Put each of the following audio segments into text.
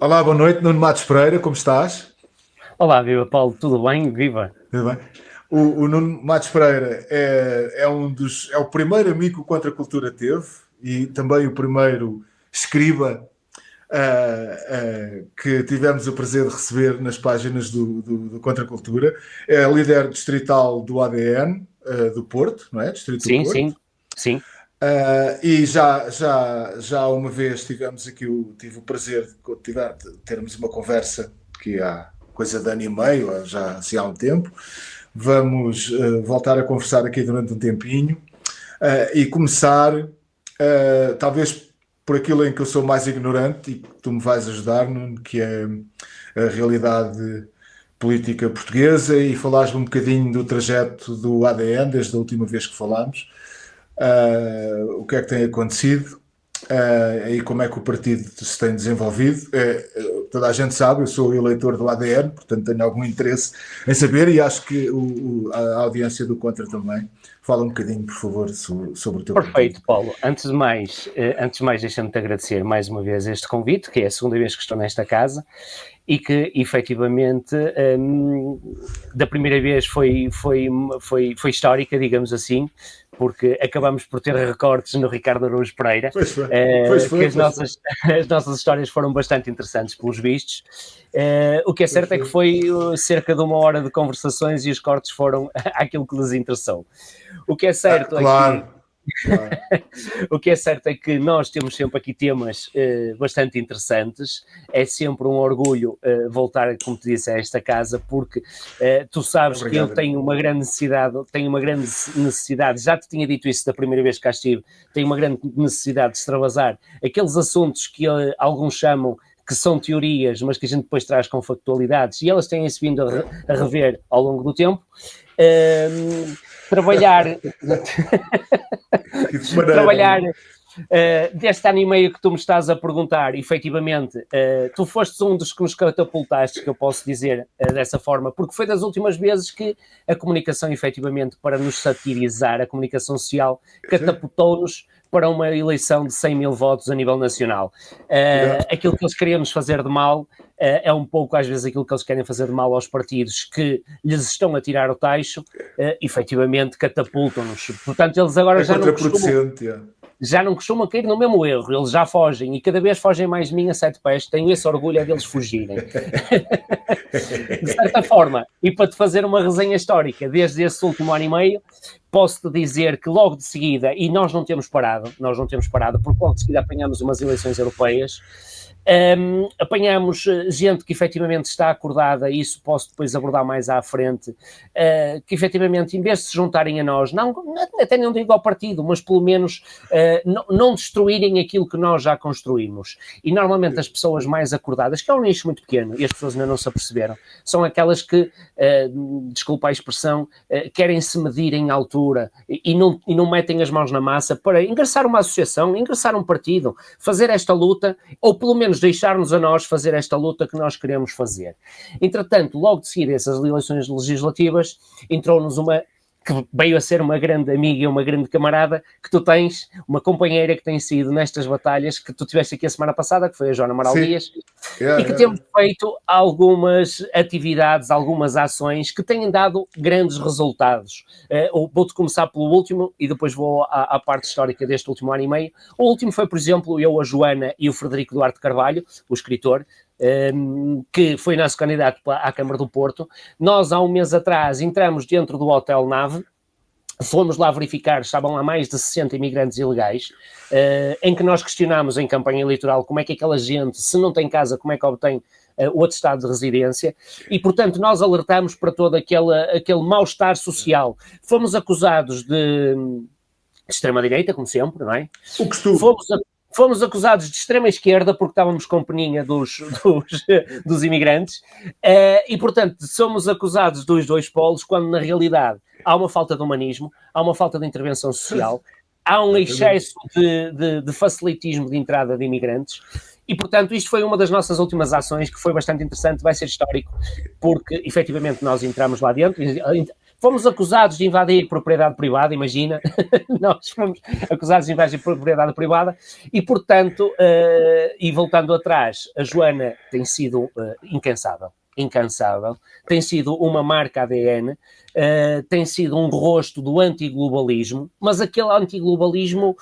Olá, boa noite, Nuno Matos Pereira, como estás? Olá, viva Paulo, tudo bem? Viva! Tudo bem? O Nuno Matos Pereira é o primeiro amigo que o Contra a Cultura teve e também o primeiro escriba que tivemos o prazer de receber nas páginas do Contra a Cultura. É líder distrital do ADN do Porto, não é? Distrito do Sim, Porto. sim, sim. E já uma vez tive o prazer de termos uma conversa que há coisa de ano e meio, já assim, há um tempo. Vamos voltar a conversar aqui durante um tempinho e começar, talvez por aquilo em que eu sou mais ignorante e que tu me vais ajudar, Nuno, que é a realidade política portuguesa, e falares um bocadinho do trajeto do ADN desde a última vez que falámos. O que é que tem acontecido e como é que o partido se tem desenvolvido. Toda a gente sabe, eu sou eleitor do ADN, portanto tenho algum interesse em saber, e acho que a audiência do Contra também. Fala um bocadinho, por favor, sobre o teu partido. Perfeito, Paulo. Antes de mais deixa-me-te agradecer mais uma vez este convite, que é a segunda vez que estou nesta casa, e que efetivamente da primeira vez foi histórica, digamos assim, porque acabamos por ter recortes no Ricardo Araújo Pereira, que as nossas histórias foram bastante interessantes pelos vistos. O que é certo é que foi cerca de 1 hora de conversações e os cortes foram aquilo que lhes interessou. O que é certo claro. O que é certo é que nós temos sempre aqui temas bastante interessantes. É sempre um orgulho voltar, como te disse, a esta casa, porque tu sabes que eu tenho uma grande necessidade, já te tinha dito isso da primeira vez que cá estive, tenho uma grande necessidade de extravasar aqueles assuntos que alguns chamam que são teorias, mas que a gente depois traz com factualidades, e elas têm-se vindo a rever ao longo do tempo. Trabalhar deste ano e meio que tu me estás a perguntar, efetivamente, tu fostes um dos que nos catapultaste, que eu posso dizer dessa forma, porque foi das últimas vezes que a comunicação, efetivamente, para nos satirizar, a comunicação social, catapultou-nos para uma eleição de 100 mil votos a nível nacional. Aquilo que eles queriam nos fazer de mal é um pouco, às vezes, aquilo que eles querem fazer de mal aos partidos que lhes estão a tirar o tacho, efetivamente catapultam-nos. Portanto, eles agora já não costumam cair no mesmo erro, eles já fogem, e cada vez fogem mais de mim a 7 pés. Tenho esse orgulho deles fugirem. De certa forma, e para te fazer uma resenha histórica, desde esse último ano e meio, posso-te dizer que logo de seguida, e nós não temos parado, porque logo de seguida apanhamos umas eleições europeias, apanhamos gente que efetivamente está acordada, e isso posso depois abordar mais à frente, que efetivamente, em vez de se juntarem a nós, até não digo ao partido, mas pelo menos não destruírem aquilo que nós já construímos. E normalmente as pessoas mais acordadas, que é um nicho muito pequeno, e as pessoas ainda não se aperceberam, são aquelas que, desculpa a expressão, querem se medir em altura e não metem as mãos na massa para ingressar uma associação, ingressar um partido, fazer esta luta, ou pelo menos deixar-nos a nós fazer esta luta que nós queremos fazer. Entretanto, logo de seguir essas eleições legislativas, entrou-nos uma que veio a ser uma grande amiga e uma grande camarada que tu tens, uma companheira que tem sido nestas batalhas, que tu tiveste aqui a semana passada, que foi a Joana Amaral Dias, e que temos feito algumas atividades, algumas ações que têm dado grandes resultados. Vou-te começar pelo último e depois vou à parte histórica deste último ano e meio. O último foi, por exemplo, eu, a Joana e o Frederico Duarte Carvalho, o escritor, que foi nosso candidato à Câmara do Porto. Nós, há um mês atrás, entramos dentro do Hotel Nave, fomos lá verificar, estavam lá mais de 60 imigrantes ilegais, em que nós questionámos em campanha eleitoral como é que aquela gente, se não tem casa, como é que obtém o atestado de residência, e portanto nós alertamos para todo aquele mal-estar social. Fomos acusados de extrema-direita, como sempre, não é? O costume. Fomos acusados de extrema-esquerda porque estávamos com peninha dos imigrantes, e portanto somos acusados dos dois polos, quando na realidade há uma falta de humanismo, há uma falta de intervenção social, há um excesso de facilitismo de entrada de imigrantes. E, portanto, isto foi uma das nossas últimas ações, que foi bastante interessante, vai ser histórico, porque efetivamente nós entramos lá dentro, fomos acusados de invadir propriedade privada, imagina, nós fomos acusados de invadir propriedade privada e, portanto, e voltando atrás, a Joana tem sido incansável, tem sido uma marca ADN, tem sido um rosto do antiglobalismo, mas aquele antiglobalismo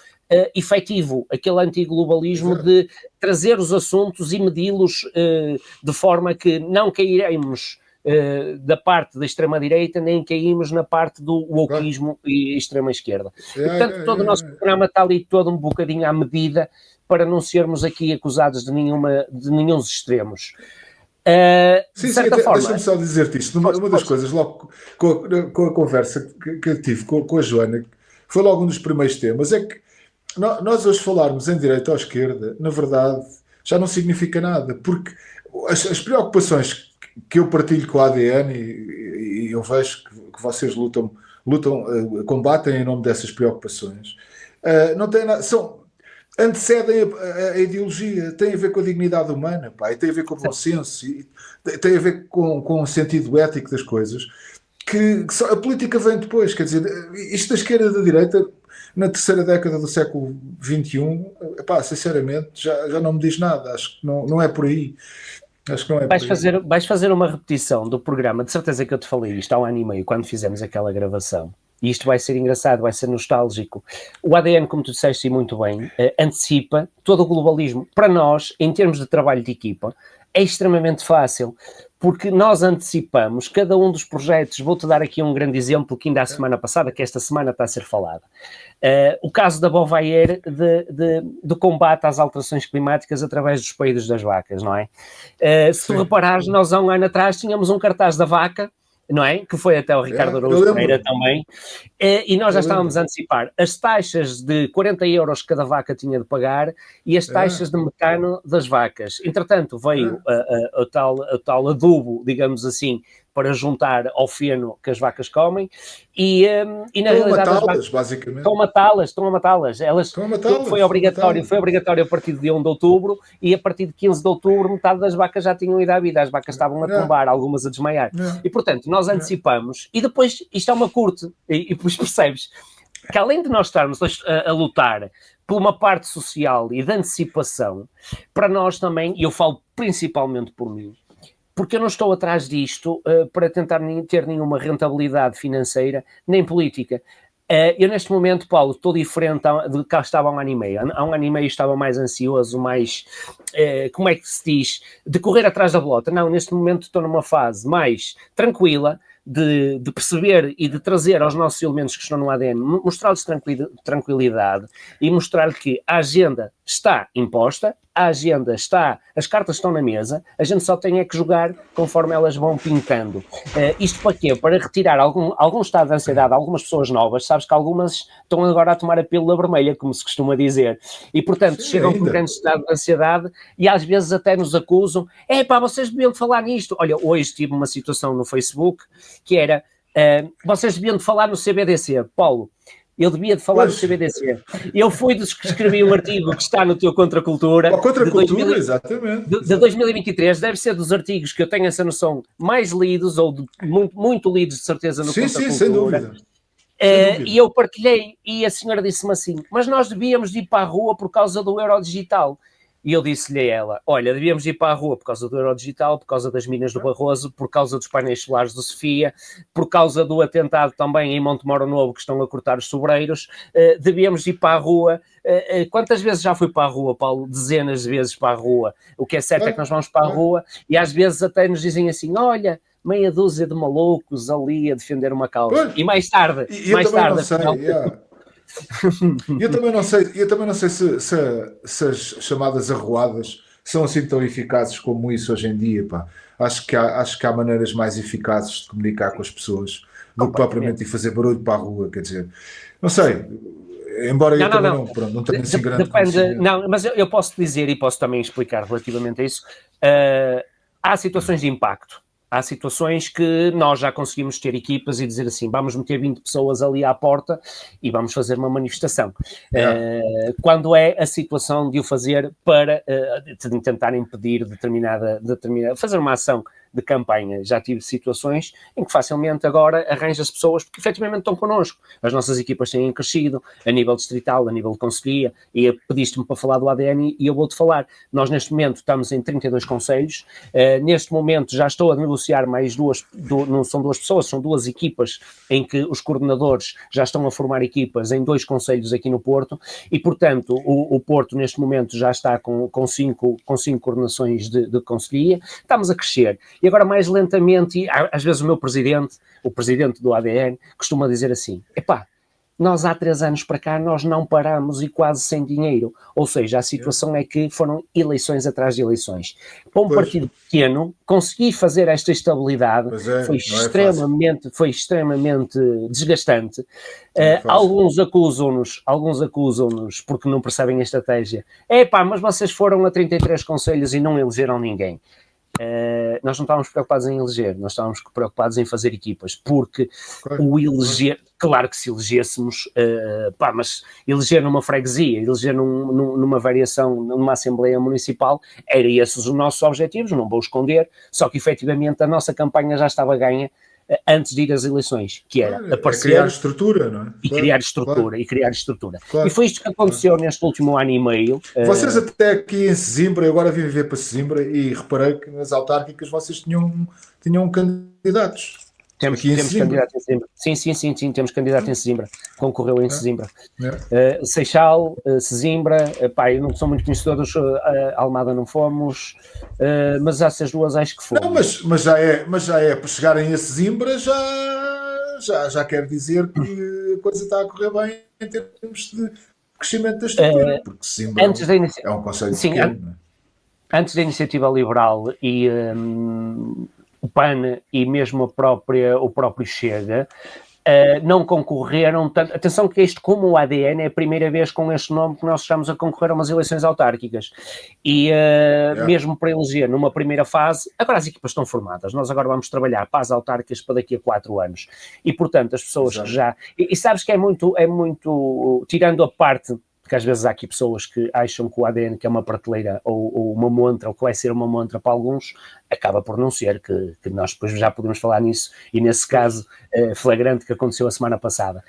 efetivo, aquele antiglobalismo de trazer os assuntos e medi-los de forma que não cairemos da parte da extrema-direita, nem caímos na parte do wokismo e extrema-esquerda. Portanto, todo o nosso programa está ali todo um bocadinho à medida para não sermos aqui acusados de nenhum dos extremos. Sim, deixa-me só dizer-te isto. Uma das coisas, logo com a conversa que eu tive com a Joana, foi logo um dos primeiros temas, é que nós hoje falarmos em direita ou esquerda, na verdade, já não significa nada, porque as preocupações que eu partilho com a ADN e eu vejo que vocês lutam, combatem em nome dessas preocupações, não tem nada, antecedem a ideologia, tem a ver com a dignidade humana, pá, e tem a ver com o bom senso, e tem a ver com o sentido ético das coisas, que a política vem depois, quer dizer, isto da esquerda e da direita, na terceira década do século XXI, pá, sinceramente, já não me diz nada, acho que não é por aí. Acho que não é vais fazer uma repetição do programa, de certeza que eu te falei isto há 1 ano e meio, quando fizemos aquela gravação. E isto vai ser engraçado, vai ser nostálgico. O ADN, como tu disseste muito bem, antecipa todo o globalismo. Para nós, em termos de trabalho de equipa, é extremamente fácil, porque nós antecipamos cada um dos projetos. Vou-te dar aqui um grande exemplo que ainda a semana passada, que esta semana está a ser falado. O caso da Bovaer de combate às alterações climáticas através dos peidos das vacas, não é? Se tu reparares, nós há 1 ano atrás tínhamos um cartaz da vaca, não é? Que foi até o Ricardo Araújo Pereira também, e nós já estávamos a antecipar as taxas de 40 euros que cada vaca tinha de pagar e as taxas de metano das vacas. Entretanto, veio o tal adubo, digamos assim, para juntar ao feno que as vacas comem e na realidade as vacas basicamente estão a matá-las. Foi obrigatório a partir de dia 1 de outubro e a partir de 15 de outubro metade das vacas já tinham ido à vida, as vacas estavam a tombar, algumas a desmaiar. E portanto, nós antecipamos e depois isto é uma curte e depois percebes que além de nós estarmos a lutar por uma parte social e de antecipação, para nós também, e eu falo principalmente por mim, porque eu não estou atrás disto para tentar ter nenhuma rentabilidade financeira, nem política. Eu neste momento, Paulo, estou diferente do que estava há 1 ano e meio. Há 1 ano e meio estava mais ansioso, mais, como é que se diz, de correr atrás da bolota. Não, neste momento estou numa fase mais tranquila, de perceber e de trazer aos nossos elementos que estão no ADN, mostrar-lhes tranquilidade e mostrar que a agenda está imposta, a agenda está, as cartas estão na mesa, a gente só tem é que jogar conforme elas vão pintando. Isto para quê? Para retirar algum estado de ansiedade a algumas pessoas novas. Sabes que algumas estão agora a tomar a pílula vermelha, como se costuma dizer, e portanto chegam com um grande estado de ansiedade e às vezes até nos acusam, vocês deviam de falar nisto. Olha, hoje tive uma situação no Facebook que era, vocês deviam de falar no CBDC. Paulo, eu devia de falar no CBDC. Eu fui dos que escrevi um artigo que está no teu Contracultura. Exatamente. De 2023, deve ser dos artigos que eu tenho essa noção mais lidos, ou muito lidos de certeza no Contracultura. Sim, sem dúvida. E eu partilhei, e a senhora disse-me assim, mas nós devíamos de ir para a rua por causa do Eurodigital. E eu disse-lhe a ela, olha, devíamos ir para a rua por causa do Eurodigital, por causa das minas do Barroso, por causa dos painéis solares do Sofia, por causa do atentado também em Montemoro Novo que estão a cortar os sobreiros, devíamos ir para a rua. Quantas vezes já fui para a rua, Paulo? Dezenas de vezes para a rua. O que é certo é que nós vamos para a rua e às vezes até nos dizem assim, olha, meia dúzia de malucos ali a defender uma causa. E mais tarde... Eu também não sei se as chamadas arruadas são assim tão eficazes como isso hoje em dia, pá. Acho que há maneiras mais eficazes de comunicar com as pessoas do que propriamente ir fazer barulho para a rua, quer dizer, não sei, embora eu também não tenha assim grande depende, não, mas eu posso dizer e posso também explicar relativamente a isso, há situações de impacto. Há situações que nós já conseguimos ter equipas e dizer assim, vamos meter 20 pessoas ali à porta e vamos fazer uma manifestação. Quando é a situação de o fazer para de tentar impedir determinada, fazer uma ação de campanha. Já tive situações em que facilmente agora arranja-se pessoas que efetivamente estão connosco. As nossas equipas têm crescido a nível distrital, a nível de conselhia, e pediste-me para falar do ADN e eu vou-te falar. Nós neste momento estamos em 32 conselhos, neste momento já estou a negociar mais não são duas pessoas, são duas equipas em que os coordenadores já estão a formar equipas em 2 conselhos aqui no Porto e, portanto, o Porto neste momento já está com cinco coordenações de conselhia, estamos a crescer. E agora mais lentamente, e às vezes o presidente do ADN, costuma dizer assim, epá, nós há 3 anos para cá nós não paramos e quase sem dinheiro, ou seja, a situação é que foram eleições atrás de eleições. Para um partido pequeno, conseguir fazer esta estabilidade foi extremamente desgastante. Alguns acusam-nos porque não percebem a estratégia. Mas vocês foram a 33 conselhos e não elegeram ninguém. Nós não estávamos preocupados em eleger, nós estávamos preocupados em fazer equipas, porque claro que se elegêssemos, mas eleger numa freguesia, eleger numa variação, numa Assembleia Municipal, era esses os nossos objetivos, não vou esconder, só que efetivamente a nossa campanha já estava ganha antes de ir às eleições, que era aparecer... criar estrutura, não é? Criar estrutura. Claro. E foi isto que aconteceu neste último ano e meio. Vocês até aqui em Sesimbra, eu agora vim viver para Sesimbra e reparei que nas autárquicas vocês tinham candidatos. Temos candidato em Sesimbra. Sim, temos candidato em Sesimbra. Concorreu em Sesimbra. Seixal, Sesimbra, eu não sou muito conhecedor dos Almada não fomos, mas essas duas acho que foram. Não, mas já é, para chegarem a Sesimbra já quer dizer que a coisa está a correr bem em termos de crescimento da estrutura, porque Sesimbra é um concelho pequeno. Antes da Iniciativa Liberal e o PAN e mesmo o próprio Chega não concorreram tanto. Atenção que isto, como o ADN, é a primeira vez com este nome que nós estamos a concorrer a umas eleições autárquicas. E mesmo para eleger numa primeira fase, agora as equipas estão formadas, nós agora vamos trabalhar para as autárquicas para daqui a 4 anos. E, portanto, as pessoas que já... E sabes que é muito tirando a parte... Porque às vezes há aqui pessoas que acham que o ADN, que é uma prateleira ou uma montra, ou que vai ser uma montra para alguns, acaba por não ser, que nós depois já podemos falar nisso, e nesse caso flagrante que aconteceu a semana passada.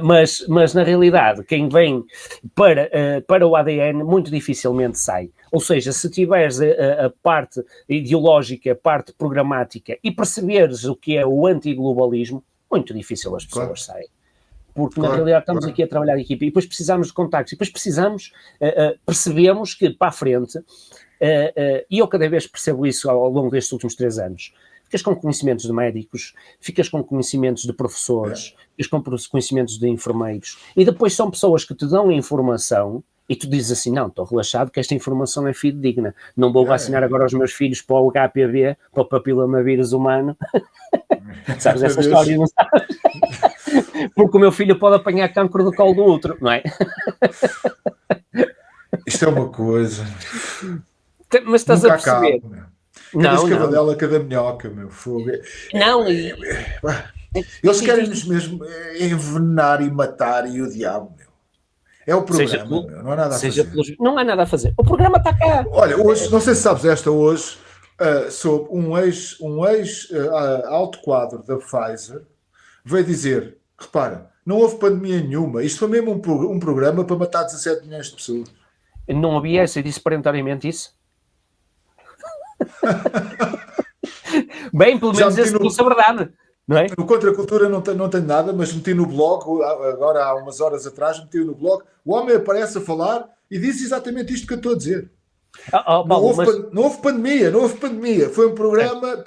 Mas na realidade, quem vem para o ADN muito dificilmente sai. Ou seja, se tiveres a parte ideológica, a parte programática e perceberes o que é o antiglobalismo, muito difícil as pessoas saem. Porque na realidade estamos aqui a trabalhar em equipa e depois precisamos de contactos e depois percebemos que para a frente, e eu cada vez percebo isso ao longo destes últimos 3 anos, ficas com conhecimentos de médicos, ficas com conhecimentos de professores, ficas com conhecimentos de enfermeiros e depois são pessoas que te dão a informação e tu dizes assim, não, estou relaxado que esta informação é fidedigna, não vou vacinar agora os meus filhos para o HPV, para o papilomavírus humano. Sabes essa história, não sabes? Porque o meu filho pode apanhar cancro do colo do outro, não é? Isto é uma coisa. Mas estás nunca a perceber. Acaba, cada escavadela, cada minhoca, meu fogo. Não, eles querem-nos mesmo envenenar e matar e o diabo, meu. É o programa, meu. Não há nada a fazer. Não há nada a fazer. O programa está cá. Olha, hoje, não sei se sabes hoje, sobre um ex alto quadro da Pfizer, veio dizer, repara, não houve pandemia nenhuma, isto foi mesmo um programa para matar 17 milhões de pessoas. Não havia essa, eu disse peremptoriamente isso. Bem, pelo menos esse disse a verdade. Não é? No Contra a Cultura não tem nada, mas meti no blog, agora há umas horas atrás, meti no blog, o homem aparece a falar e diz exatamente isto que eu estou a dizer. Paulo, não houve pandemia, foi um programa...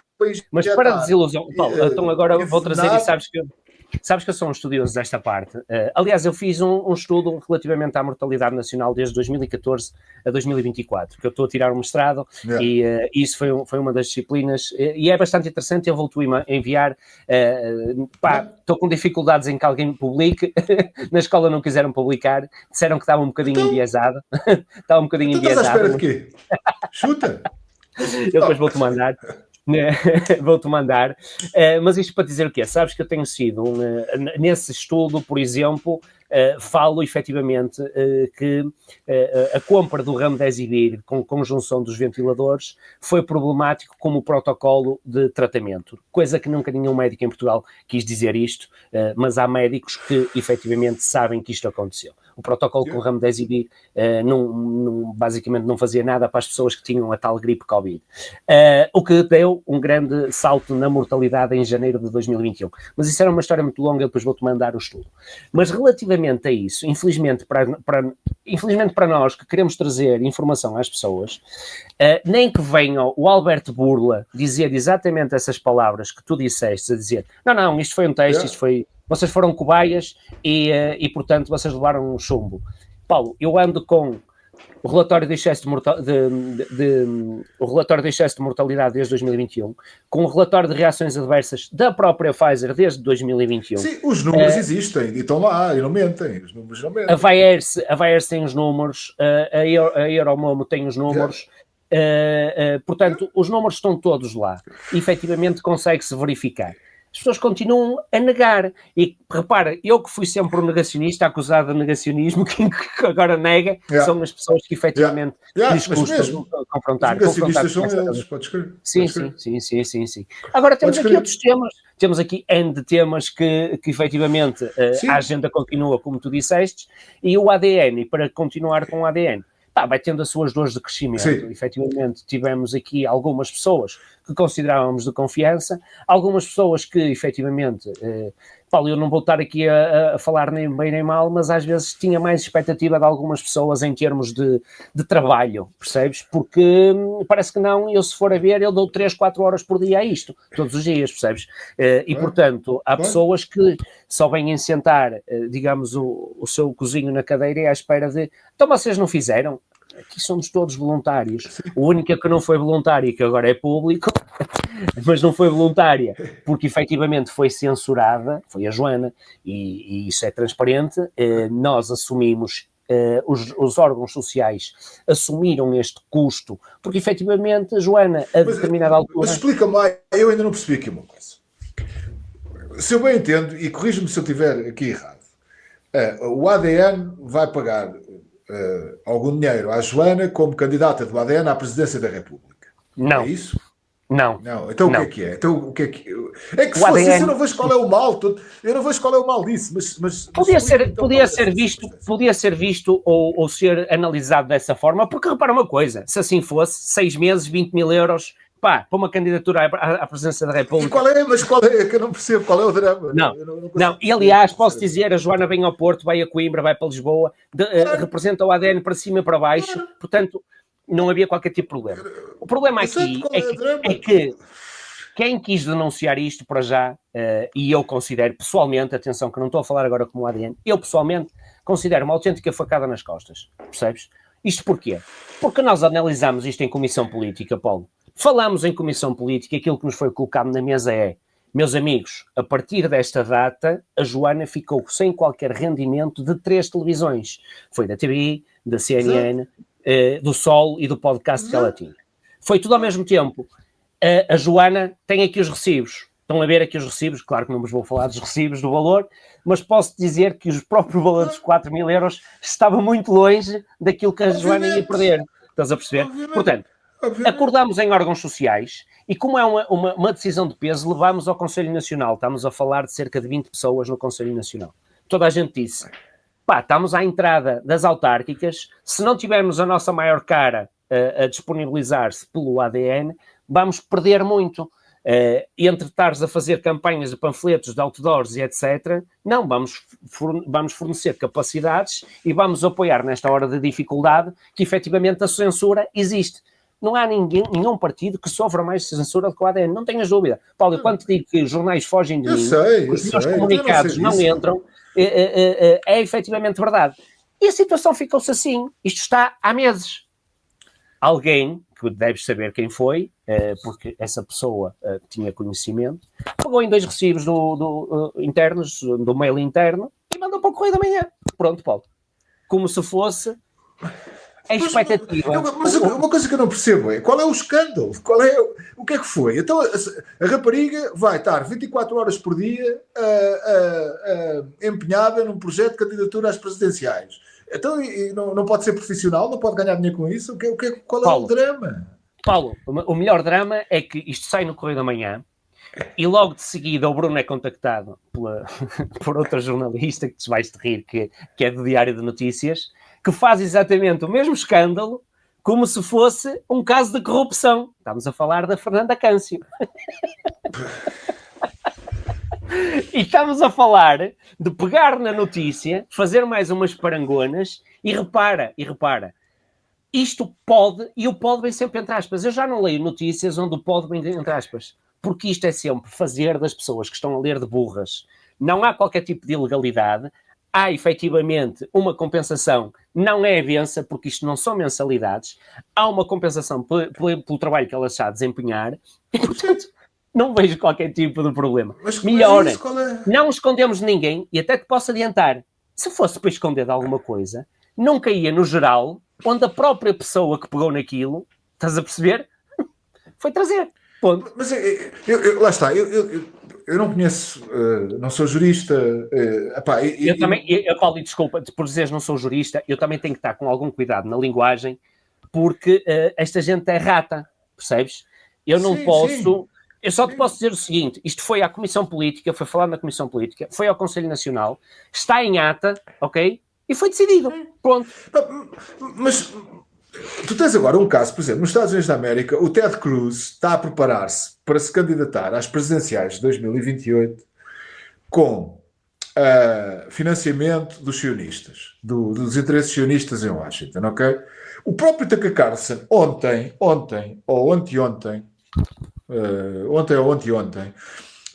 Mas para a desilusão, Paulo, então agora vou trazer e sabes que eu sou um estudioso desta parte. Aliás, eu fiz um estudo relativamente à mortalidade nacional desde 2014 a 2024, que eu estou a tirar um mestrado e isso foi uma das disciplinas e é bastante interessante, eu vou-te enviar. Estou com dificuldades em que alguém publique, na escola não quiseram publicar, disseram que estava um bocadinho enviesado. Estava um bocadinho enviesado. Estás à espera de quê? Chuta! Eu depois vou-te mandar. Mas isto para dizer o quê? Sabes que eu tenho sido, nesse estudo, por exemplo, falo efetivamente que a compra do Remdesivir com conjunção dos ventiladores foi problemático como protocolo de tratamento, coisa que nunca nenhum médico em Portugal quis dizer isto, mas há médicos que efetivamente sabem que isto aconteceu. O protocolo com Remdesivir basicamente não fazia nada para as pessoas que tinham a tal gripe Covid, o que deu um grande salto na mortalidade em janeiro de 2021. Mas isso era uma história muito longa, depois vou-te mandar o estudo. Mas relativamente a isso, infelizmente para nós que queremos trazer informação às pessoas, nem que venha o Alberto Burla dizer exatamente essas palavras que tu disseste, a dizer, não, isto foi um teste, isto foi... Vocês foram cobaias e, portanto, vocês levaram um chumbo. Paulo, eu ando com o relatório de excesso de mortalidade desde 2021, com o relatório de reações adversas da própria Pfizer desde 2021. Sim, os números existem e estão lá e não mentem. Os números não mentem. A Vaers tem os números, a Euromomo tem os números. Portanto, os números estão todos lá. E, efetivamente, consegue-se verificar. As pessoas continuam a negar. E repara, eu que fui sempre um negacionista, acusado de negacionismo, quem agora nega são as pessoas que efetivamente lhes custa confrontar. Os negacionistas são eles, podes crer. Sim. Agora temos aqui outros temas. Temos aqui N de temas que efetivamente a agenda continua, como tu disseste, e o ADN, e para continuar com o ADN, vai tendo as suas dores de crescimento. Sim. Efetivamente, tivemos aqui algumas pessoas que considerávamos de confiança, algumas pessoas que, efetivamente, Paulo, eu não vou estar aqui a falar nem bem nem mal, mas às vezes tinha mais expectativa de algumas pessoas em termos de trabalho, percebes? Porque parece que não, eu se for a ver, eu dou 3, 4 horas por dia a isto, todos os dias, percebes? E, portanto, há pessoas que só vêm sentar, digamos, o seu cozinho na cadeira e à espera de... Então vocês não fizeram? Aqui somos todos voluntários. O único que não foi voluntário, que agora é público, mas não foi voluntária, porque efetivamente foi censurada, foi a Joana, e isso é transparente. Nós assumimos, os órgãos sociais assumiram este custo, porque efetivamente a Joana, a determinada altura... Mas explica-me lá, eu ainda não percebi aqui uma coisa. Se eu bem entendo, e corrija-me se eu estiver aqui errado, o ADN vai pagar... algum dinheiro à Joana como candidata do ADN à presidência da República. Não. É isso? Não. Então não. O que é? Então o que é que... É que se fosse ADN... isso eu não vejo qual é o mal. Eu não vejo qual é o mal disso, mas podia ser visto ou ser analisado dessa forma, porque repara uma coisa, se assim fosse, 6 meses, 20 mil euros... para uma candidatura à presidência da República. Mas qual é? Que eu não percebo qual é o drama. Não. E aliás, posso dizer, a Joana vem ao Porto, vai a Coimbra, vai para Lisboa, representa o ADN para cima e para baixo, portanto, não havia qualquer tipo de problema. O problema aqui é que quem quis denunciar isto para já, e eu considero pessoalmente, atenção que não estou a falar agora como ADN, eu pessoalmente considero uma autêntica facada nas costas, percebes? Isto porquê? Porque nós analisamos isto em comissão política, Paulo. Falamos em comissão política, aquilo que nos foi colocado na mesa é, meus amigos, a partir desta data, a Joana ficou sem qualquer rendimento de 3 televisões. Foi da TVI, da CNN, do Sol e do podcast que ela tinha. Foi tudo ao mesmo tempo. A Joana tem aqui os recibos. Estão a ver aqui os recibos, claro que não vos vou falar dos recibos do valor, mas posso dizer que o próprio valor dos 4 mil euros estava muito longe daquilo que a Joana ia perder. Estás a perceber? Portanto, acordámos em órgãos sociais e como é uma decisão de peso, levámos ao Conselho Nacional. Estamos a falar de cerca de 20 pessoas no Conselho Nacional. Toda a gente disse, estamos à entrada das autárquicas, se não tivermos a nossa maior cara a disponibilizar-se pelo ADN, vamos perder muito. Entre estares a fazer campanhas de panfletos, de outdoors e etc., não, vamos fornecer capacidades e vamos apoiar nesta hora de dificuldade que efetivamente a censura existe. Não há nenhum partido que sofra mais censura do que o ADN, não tenhas dúvida. Paulo, quando te digo que os jornais fogem de mim, os meus comunicados não entram, é efetivamente verdade. E a situação ficou-se assim. Isto está há meses. Alguém, que deves saber quem foi, porque essa pessoa tinha conhecimento, pegou em 2 recibos internos, do mail interno, e mandou para o Correio da Manhã. Pronto, Paulo. Como se fosse... a expectativa... Mas uma coisa que eu não percebo é qual é o escândalo? O que é que foi? Então a rapariga vai estar 24 horas por dia empenhada num projeto de candidatura às presidenciais. Então não pode ser profissional, não pode ganhar dinheiro com isso? Qual é Paulo, o drama? Paulo, o melhor drama é que isto sai no Correio da Manhã e logo de seguida o Bruno é contactado por outra jornalista que te vais te rir, que é do Diário de Notícias, que faz exatamente o mesmo escândalo como se fosse um caso de corrupção. Estamos a falar da Fernanda Câncio. E estamos a falar de pegar na notícia, fazer mais umas parangonas e repara, isto pode, e o pode vem sempre entre aspas. Eu já não leio notícias onde o pode vem entre aspas, porque isto é sempre fazer das pessoas que estão a ler de burras. Não há qualquer tipo de ilegalidade, há efetivamente uma compensação, não é avença, porque isto não são mensalidades, há uma compensação pelo trabalho que ela está a desempenhar, e portanto não vejo qualquer tipo de problema. Melhor, não escondemos ninguém, e até te posso adiantar, se fosse para esconder de alguma coisa, nunca ia no geral, onde a própria pessoa que pegou naquilo, estás a perceber, foi trazer. Ponto. Mas lá está, eu não conheço, não sou jurista. Eu também, Paulo, desculpa, por dizeres não sou jurista, eu também tenho que estar com algum cuidado na linguagem, porque esta gente é rata, percebes? Eu não posso... Sim. Eu só te posso dizer o seguinte, isto foi à Comissão Política, foi falado na Comissão Política, foi ao Conselho Nacional, está em ata, ok? E foi decidido. Pronto. Mas tu tens agora um caso, por exemplo, nos Estados Unidos da América, o Ted Cruz está a preparar-se para se candidatar às presidenciais de 2028 com financiamento dos sionistas, dos interesses sionistas em Washington, ok? O próprio Tucker Carlson ontem ou anteontem,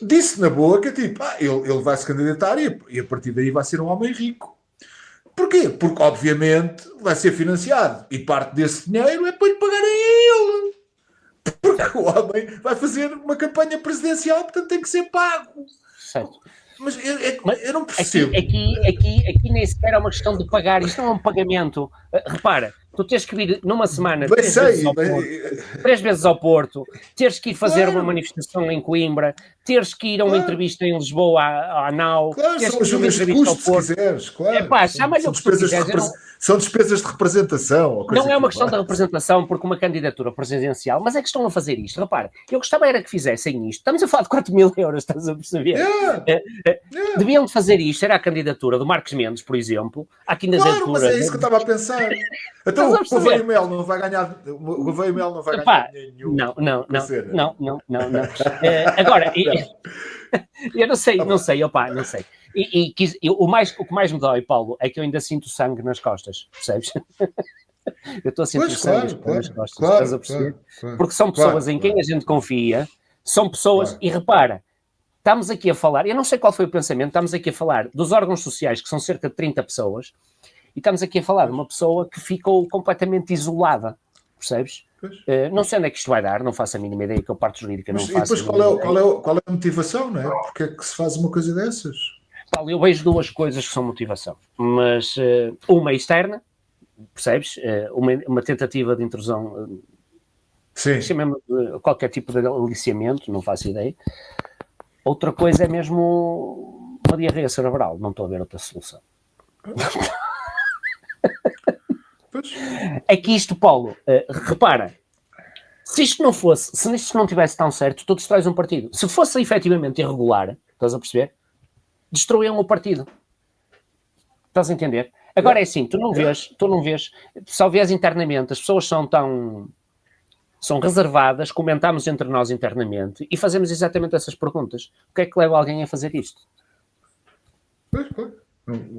disse na boa que é tipo, ele vai se candidatar e a partir daí vai ser um homem rico. Porquê? Porque obviamente vai ser financiado e parte desse dinheiro é para lhe pagarem a ele. Porque o homem vai fazer uma campanha presidencial, portanto tem que ser pago. Certo. Mas eu não percebo. Aqui nem sequer é uma questão de pagar, isto não é um pagamento. Repara, tu tens que vir numa semana 3 vezes ao Porto, teres que ir fazer uma manifestação em Coimbra, teres que ir a uma entrevista em Lisboa à NAU, teres que ir a uma entrevista ao Porto. Se quiseres, claro. São despesas de representação. Não é uma questão de representação porque uma candidatura presidencial, mas é que estão a fazer isto. Repara, eu gostava era que fizessem isto. Estamos a falar de 4.000 euros, estás a perceber? Deviam de fazer isto, era a candidatura do Marcos Mendes, por exemplo. A candidatura... Claro, mas é isso que eu estava a pensar. Então o Gouveia Mel não vai ganhar dinheiro nenhum. Não. Agora, eu não sei. O que mais me dói, Paulo, é que eu ainda sinto sangue nas costas, percebes? Eu estou a sentir sangue nas costas, estás a perceber? Porque são pessoas em quem a gente confia, são pessoas, e repara, estamos aqui a falar, eu não sei qual foi o pensamento, estamos aqui a falar dos órgãos sociais, que são cerca de 30 pessoas, e estamos aqui a falar de uma pessoa que ficou completamente isolada, percebes? Não sei onde é que isto vai dar, não faço a mínima ideia, que eu parte jurídica não faço. E depois qual é a motivação, não é? Porque é que se faz uma coisa dessas? Paulo, eu vejo duas coisas que são motivação, mas uma externa, percebes? Uma tentativa de intrusão, mesmo, qualquer tipo de aliciamento, não faço ideia. Outra coisa é mesmo uma diarreia cerebral, não estou a ver outra solução. É que isto, Paulo, repara, se isto não tivesse tão certo, tu destróis um partido. Se fosse efetivamente irregular, estás a perceber? Destruíam o partido. Estás a entender? Agora é assim, tu não vês, só vês internamente, as pessoas são reservadas, comentamos entre nós internamente e fazemos exatamente essas perguntas. O que é que leva alguém a fazer isto?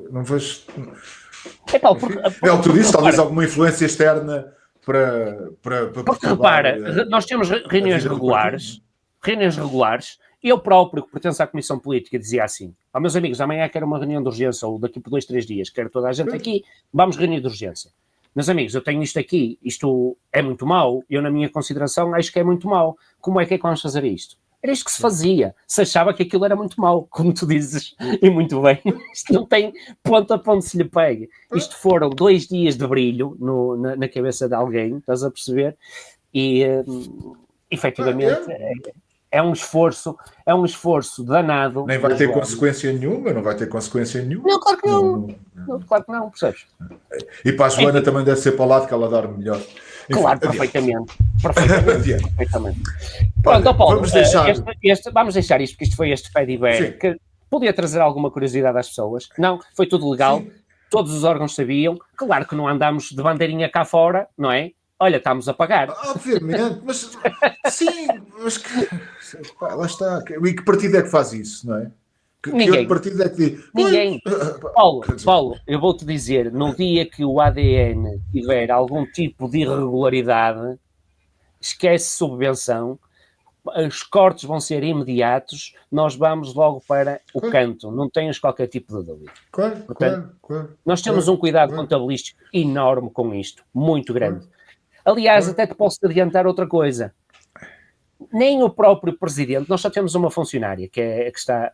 Não vejo... É o que tu disse, talvez alguma influência externa para porque repara, nós temos reuniões regulares, eu próprio, que pertenço à Comissão Política, dizia assim, meus amigos, amanhã quero uma reunião de urgência, ou daqui por 2, 3 dias, quero toda a gente aqui, vamos reunir de urgência. Meus amigos, eu tenho isto aqui, isto é muito mau, eu na minha consideração acho que é muito mau, como é que vamos fazer isto? Era isto que se fazia. Se achava que aquilo era muito mau, como tu dizes, e muito bem. Isto não tem ponto a ponto se lhe pegue. Isto foram 2 dias de brilho na cabeça de alguém, estás a perceber? E, efetivamente, é um esforço danado. Nem vai ter consequência nenhuma, não vai ter consequência nenhuma. Não, claro que não. Claro que não, percebes? E para a Joana também deve ser para o lado que ela dorme melhor. Enfim, claro, perfeitamente. Pronto, Paulo, vamos deixar isto, porque isto foi este pé-de-ver, que podia trazer alguma curiosidade às pessoas. Não, foi tudo legal, todos os órgãos sabiam. Claro que não andamos de bandeirinha cá fora, não é? Olha, estamos a pagar. Obviamente, mas sim, mas lá está. E que partido é que faz isso, não é? Ninguém. Que outro partido é que diz? Ninguém. Paulo, eu vou-te dizer, no dia que o ADN tiver algum tipo de irregularidade, esquece subvenção, os cortes vão ser imediatos, nós vamos logo para o canto, não tenhas qualquer tipo de dúvida. Claro. Nós temos um cuidado contabilístico enorme com isto, muito grande. Aliás, até te posso adiantar outra coisa. Nem o próprio presidente, nós só temos uma funcionária que está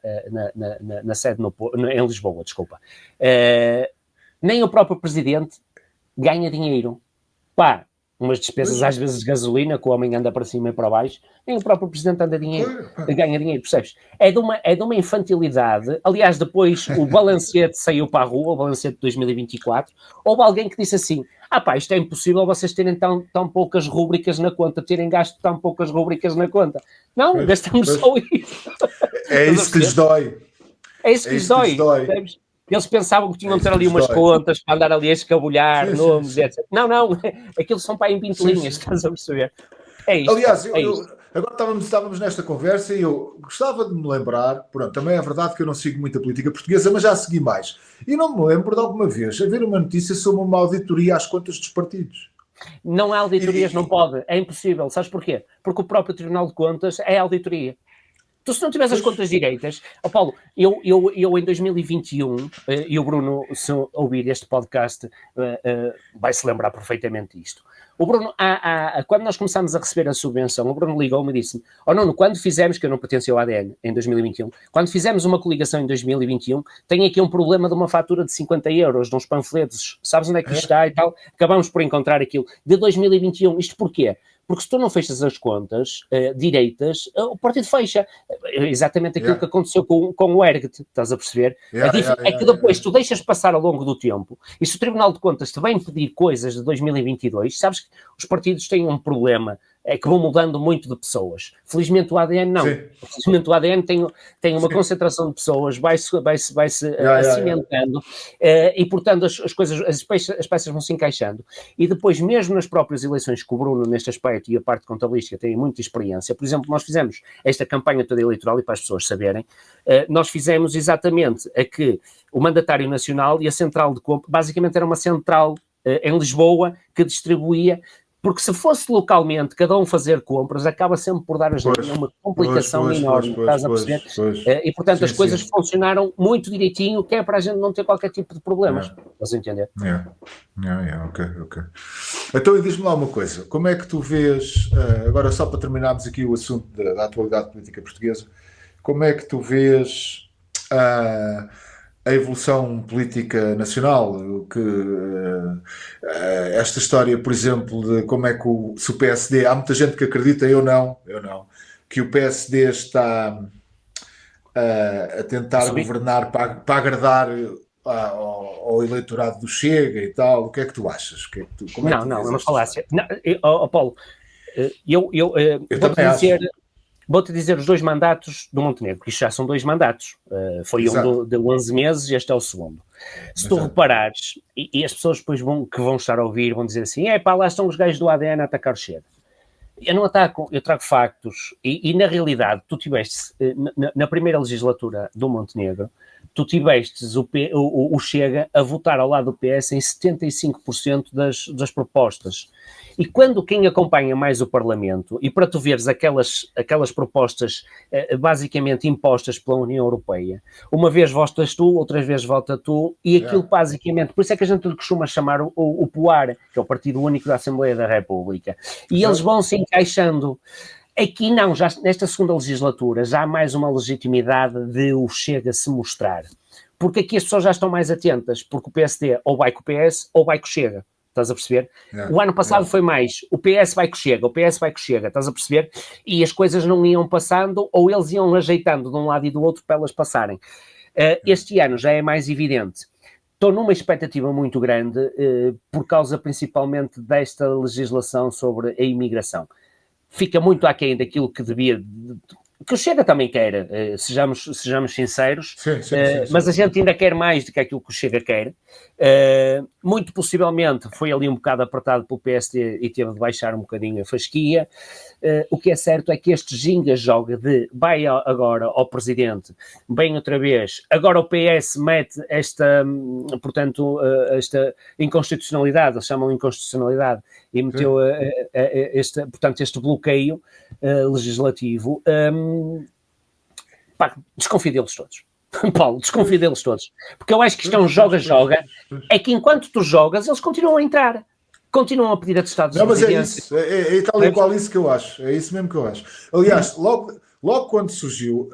na sede em Lisboa, desculpa. Nem o próprio presidente ganha dinheiro. Pá, umas despesas às vezes de gasolina, que o homem anda para cima e para baixo, nem o próprio presidente ganha dinheiro, percebes? É de uma infantilidade. Aliás, depois o balancete saiu para a rua, o balancete de 2024, houve alguém que disse assim, isto é impossível vocês terem tão poucas rúbricas na conta, terem gasto tão poucas rúbricas na conta. Não, gastamos só isso. É isso que lhes dói. É isso que lhes dói. Percebes? Eles pensavam que tinham de ter ali umas contas para andar ali a escabulhar nomes, etc. Não, aquilo são para em 20 linhas, estás a perceber? É isto. Aliás, agora estávamos nesta conversa e eu gostava de me lembrar, pronto, também é verdade que eu não sigo muito a política portuguesa, mas já segui mais. E não me lembro de alguma vez haver uma notícia sobre uma auditoria às contas dos partidos. Não há auditorias, não pode, é impossível. Sabes porquê? Porque o próprio Tribunal de Contas é auditoria. Tu, se não tiveres as contas direitas... Paulo, eu em 2021, e o Bruno, se ouvir este podcast, vai-se lembrar perfeitamente disto. O Bruno, quando nós começámos a receber a subvenção, o Bruno ligou-me e disse-me, Nuno, quando fizemos, que eu não pertencia ao ADN em 2021, quando fizemos uma coligação em 2021, tem aqui um problema de uma fatura de 50 euros, de uns panfletos, sabes onde é que isto está e tal? Acabamos por encontrar aquilo. De 2021, isto porquê? Porque se tu não fechas as contas direitas, o partido fecha. Exatamente aquilo que aconteceu com o Ergt, estás a perceber? É que depois tu deixas passar ao longo do tempo, e se o Tribunal de Contas te vem pedir coisas de 2022, sabes que os partidos têm um problema, é que vão mudando muito de pessoas. Felizmente o ADN não. Felizmente o ADN tem uma concentração de pessoas, vai-se cimentando, e portanto as coisas, as peças vão se encaixando. E depois, mesmo nas próprias eleições, que o Bruno neste aspecto e a parte contabilística tem muita experiência, por exemplo, nós fizemos esta campanha toda eleitoral, e para as pessoas saberem, nós fizemos exatamente a que o mandatário nacional e a central de compra, basicamente era uma central em Lisboa que distribuía. Porque se fosse localmente, cada um fazer compras, acaba sempre por dar uma complicação enorme, estás a perceber? E, portanto, as coisas funcionaram muito direitinho, que é para a gente não ter qualquer tipo de problemas. Estás a entender? Ok. Então, diz-me lá uma coisa. Como é que tu vês, agora só para terminarmos aqui o assunto da atualidade política portuguesa, como é que tu vês a evolução política nacional, esta história, por exemplo, de como é que se o PSD, há muita gente que acredita, eu não, que o PSD está a tentar governar para agradar ao eleitorado do Chega e tal. O que é que tu achas? Não, é uma falácia. Paulo, vou-te dizer os 2 mandatos do Montenegro, que isto já são 2 mandatos. Foi um de 11 meses e este é o segundo. Se tu reparares, e as pessoas depois que vão estar a ouvir vão dizer assim, lá estão os gajos do ADN a atacar o Chega. Eu não ataco, eu trago factos. E na realidade, tu tiveste, na primeira legislatura do Montenegro, tu tiveste o Chega a votar ao lado do PS em 75% das propostas. E quando quem acompanha mais o Parlamento, e para tu veres aquelas propostas basicamente impostas pela União Europeia, uma vez votas tu, outra vez vota tu, e aquilo basicamente, por isso é que a gente costuma chamar o PUAR, que é o Partido Único da Assembleia da República, e eles vão se encaixando. Aqui não, já nesta segunda legislatura já há mais uma legitimidade de o Chega se mostrar. Porque aqui as pessoas já estão mais atentas, porque o PSD ou vai com o PS ou vai com o Chega. Estás a perceber? O ano passado foi mais, o PS vai que chega, o PS vai que chega, estás a perceber? E as coisas não iam passando, ou eles iam ajeitando de um lado e do outro para elas passarem. Este ano já é mais evidente. Estou numa expectativa muito grande, por causa principalmente desta legislação sobre a imigração. Fica muito aquém daquilo que devia... que o Chega também quer, sejamos sinceros, sim. Mas a gente ainda quer mais do que aquilo que o Chega quer. Muito possivelmente foi ali um bocado apertado pelo PSD e teve de baixar um bocadinho a fasquia. O que é certo é que este ginga-joga de vai agora ao Presidente, bem outra vez, agora o PS mete esta, portanto, esta inconstitucionalidade, eles chamam inconstitucionalidade, e meteu este bloqueio legislativo. Desconfio deles todos. Paulo, desconfio deles todos. Porque eu acho que isto é um joga-joga. É que enquanto tu jogas, eles continuam a entrar. Continuam a pedir atestados de residência. Mas é isso. É tal e qual isso que eu acho. É isso mesmo que eu acho. Aliás, logo quando surgiu,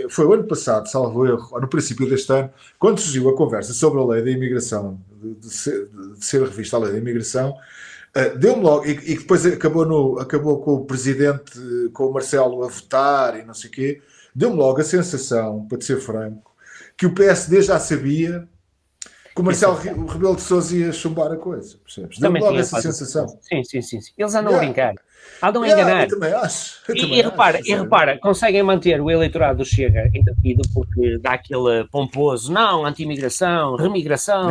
foi o ano passado, salvo erro, ou no princípio deste ano, quando surgiu a conversa sobre a lei da imigração, de ser revista a lei da imigração, deu-me logo, e depois acabou com o Presidente, com o Marcelo a votar e não sei o quê, deu-me logo a sensação, para te ser franco, que o PSD já sabia que o Marcelo Rebelo de Sousa ia chumbar a coisa, percebes? Deu-me logo essa sensação. Sim. Eles andam a brincar, andam a enganar. Eu também acho. E repara, conseguem manter o eleitorado do Chega entretido porque dá aquele pomposo, não, anti-imigração, remigração,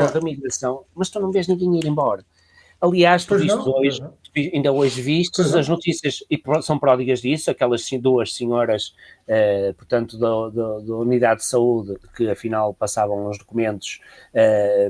mas tu não vês ninguém ir embora. Aliás, tu viste ainda hoje vistes as notícias, e são pródigas disso, aquelas duas senhoras, portanto, da Unidade de Saúde, que afinal passavam os documentos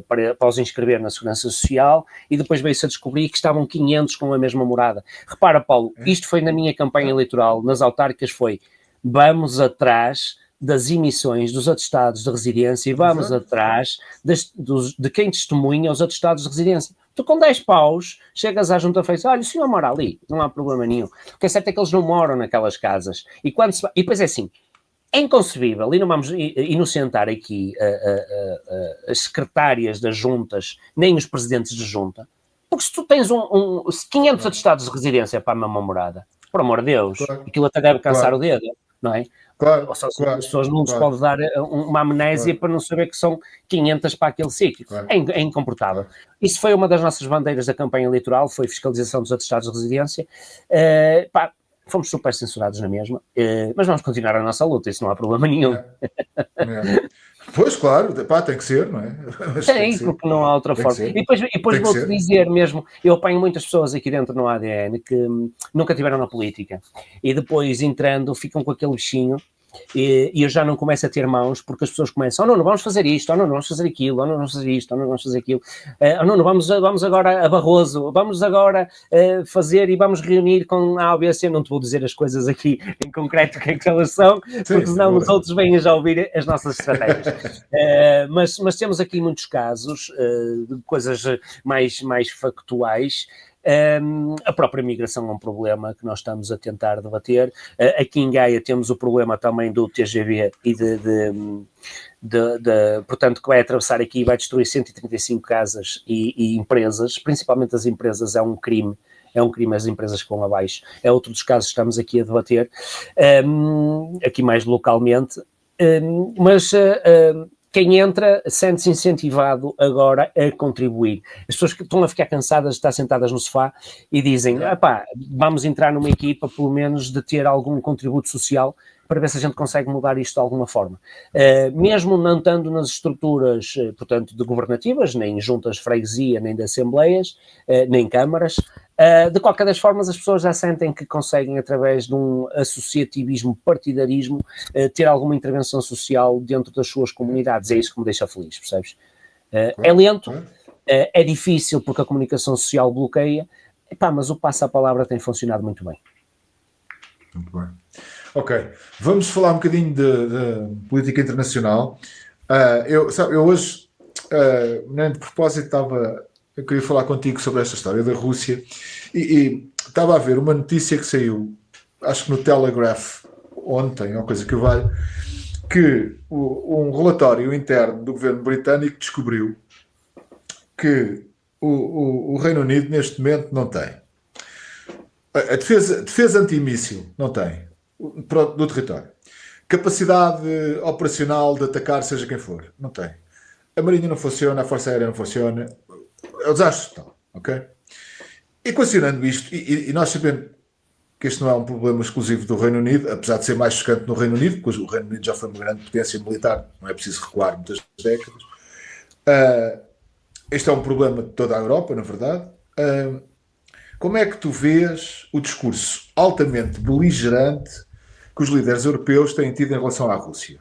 para os inscrever na Segurança Social, e depois veio-se a descobrir que estavam 500 com a mesma morada. Repara, Paulo, isto foi na minha campanha eleitoral, nas autárquicas foi, vamos atrás das emissões dos atestados de residência e vamos atrás de quem testemunha os atestados de residência. Tu com 10 paus chegas à junta e fez, olha, o senhor mora ali, não há problema nenhum. O que é certo é que eles não moram naquelas casas. E depois é assim, é inconcebível, e não vamos inocentar aqui as secretárias das juntas, nem os presidentes de junta, porque se tu tens 500 atestados de residência para a mesma morada, por amor de Deus, aquilo até deve cansar o dedo, não é? Claro, as pessoas não lhes podem dar uma amnésia para não saber que são 500 para aquele sítio. Claro. É incomportável. Isso foi uma das nossas bandeiras da campanha eleitoral, foi a fiscalização dos atestados de residência. Fomos super censurados na mesma, mas vamos continuar a nossa luta, isso não há problema nenhum. Pois, claro, tem que ser, não é? Tem, porque não há outra forma. E depois vou-te dizer mesmo, eu apanho muitas pessoas aqui dentro no ADN que nunca tiveram na política e depois entrando ficam com aquele bichinho e eu já não começo a ter mãos porque as pessoas começam, não vamos fazer isto, não vamos fazer aquilo, não vamos fazer isto, não vamos fazer aquilo, não vamos agora a Barroso, vamos agora fazer e vamos reunir com a ABC, não te vou dizer as coisas aqui em concreto que é que elas são, porque senão os outros vêm já ouvir as nossas estratégias. Mas temos aqui muitos casos de coisas mais factuais. A própria migração é um problema que nós estamos a tentar debater. Aqui em Gaia temos o problema também do TGV e portanto, que vai atravessar aqui e vai destruir 135 casas e empresas, principalmente as empresas, é um crime as empresas que vão abaixo. É outro dos casos que estamos aqui a debater, aqui mais localmente, mas quem entra sente-se incentivado agora a contribuir. As pessoas que estão a ficar cansadas de estar sentadas no sofá e dizem, vamos entrar numa equipa, pelo menos, de ter algum contributo social para ver se a gente consegue mudar isto de alguma forma. Mesmo não estando nas estruturas, portanto, de governativas, nem juntas de freguesia, nem de assembleias, nem câmaras, de qualquer das formas as pessoas já sentem que conseguem, através de um associativismo, partidarismo, ter alguma intervenção social dentro das suas comunidades. É isso que me deixa feliz, percebes? É lento, é difícil porque a comunicação social bloqueia, mas o passo-a-palavra tem funcionado muito bem. Muito bem. Ok, vamos falar um bocadinho de política internacional. Eu hoje, nem de propósito, eu queria falar contigo sobre esta história da Rússia e estava a ver uma notícia que saiu acho que no Telegraph, ontem, ou coisa que vale, que um relatório interno do governo britânico descobriu que o Reino Unido neste momento não tem. A defesa antimíssil não tem do território. Capacidade operacional de atacar seja quem for, não tem. A Marinha não funciona, a Força Aérea não funciona. É o desastre total, ok? Equacionando isto, e nós sabemos que este não é um problema exclusivo do Reino Unido, apesar de ser mais chocante no Reino Unido, porque o Reino Unido já foi uma grande potência militar, não é preciso recuar muitas décadas. Este é um problema de toda a Europa, na verdade. Como é que tu vês o discurso altamente beligerante que os líderes europeus têm tido em relação à Rússia?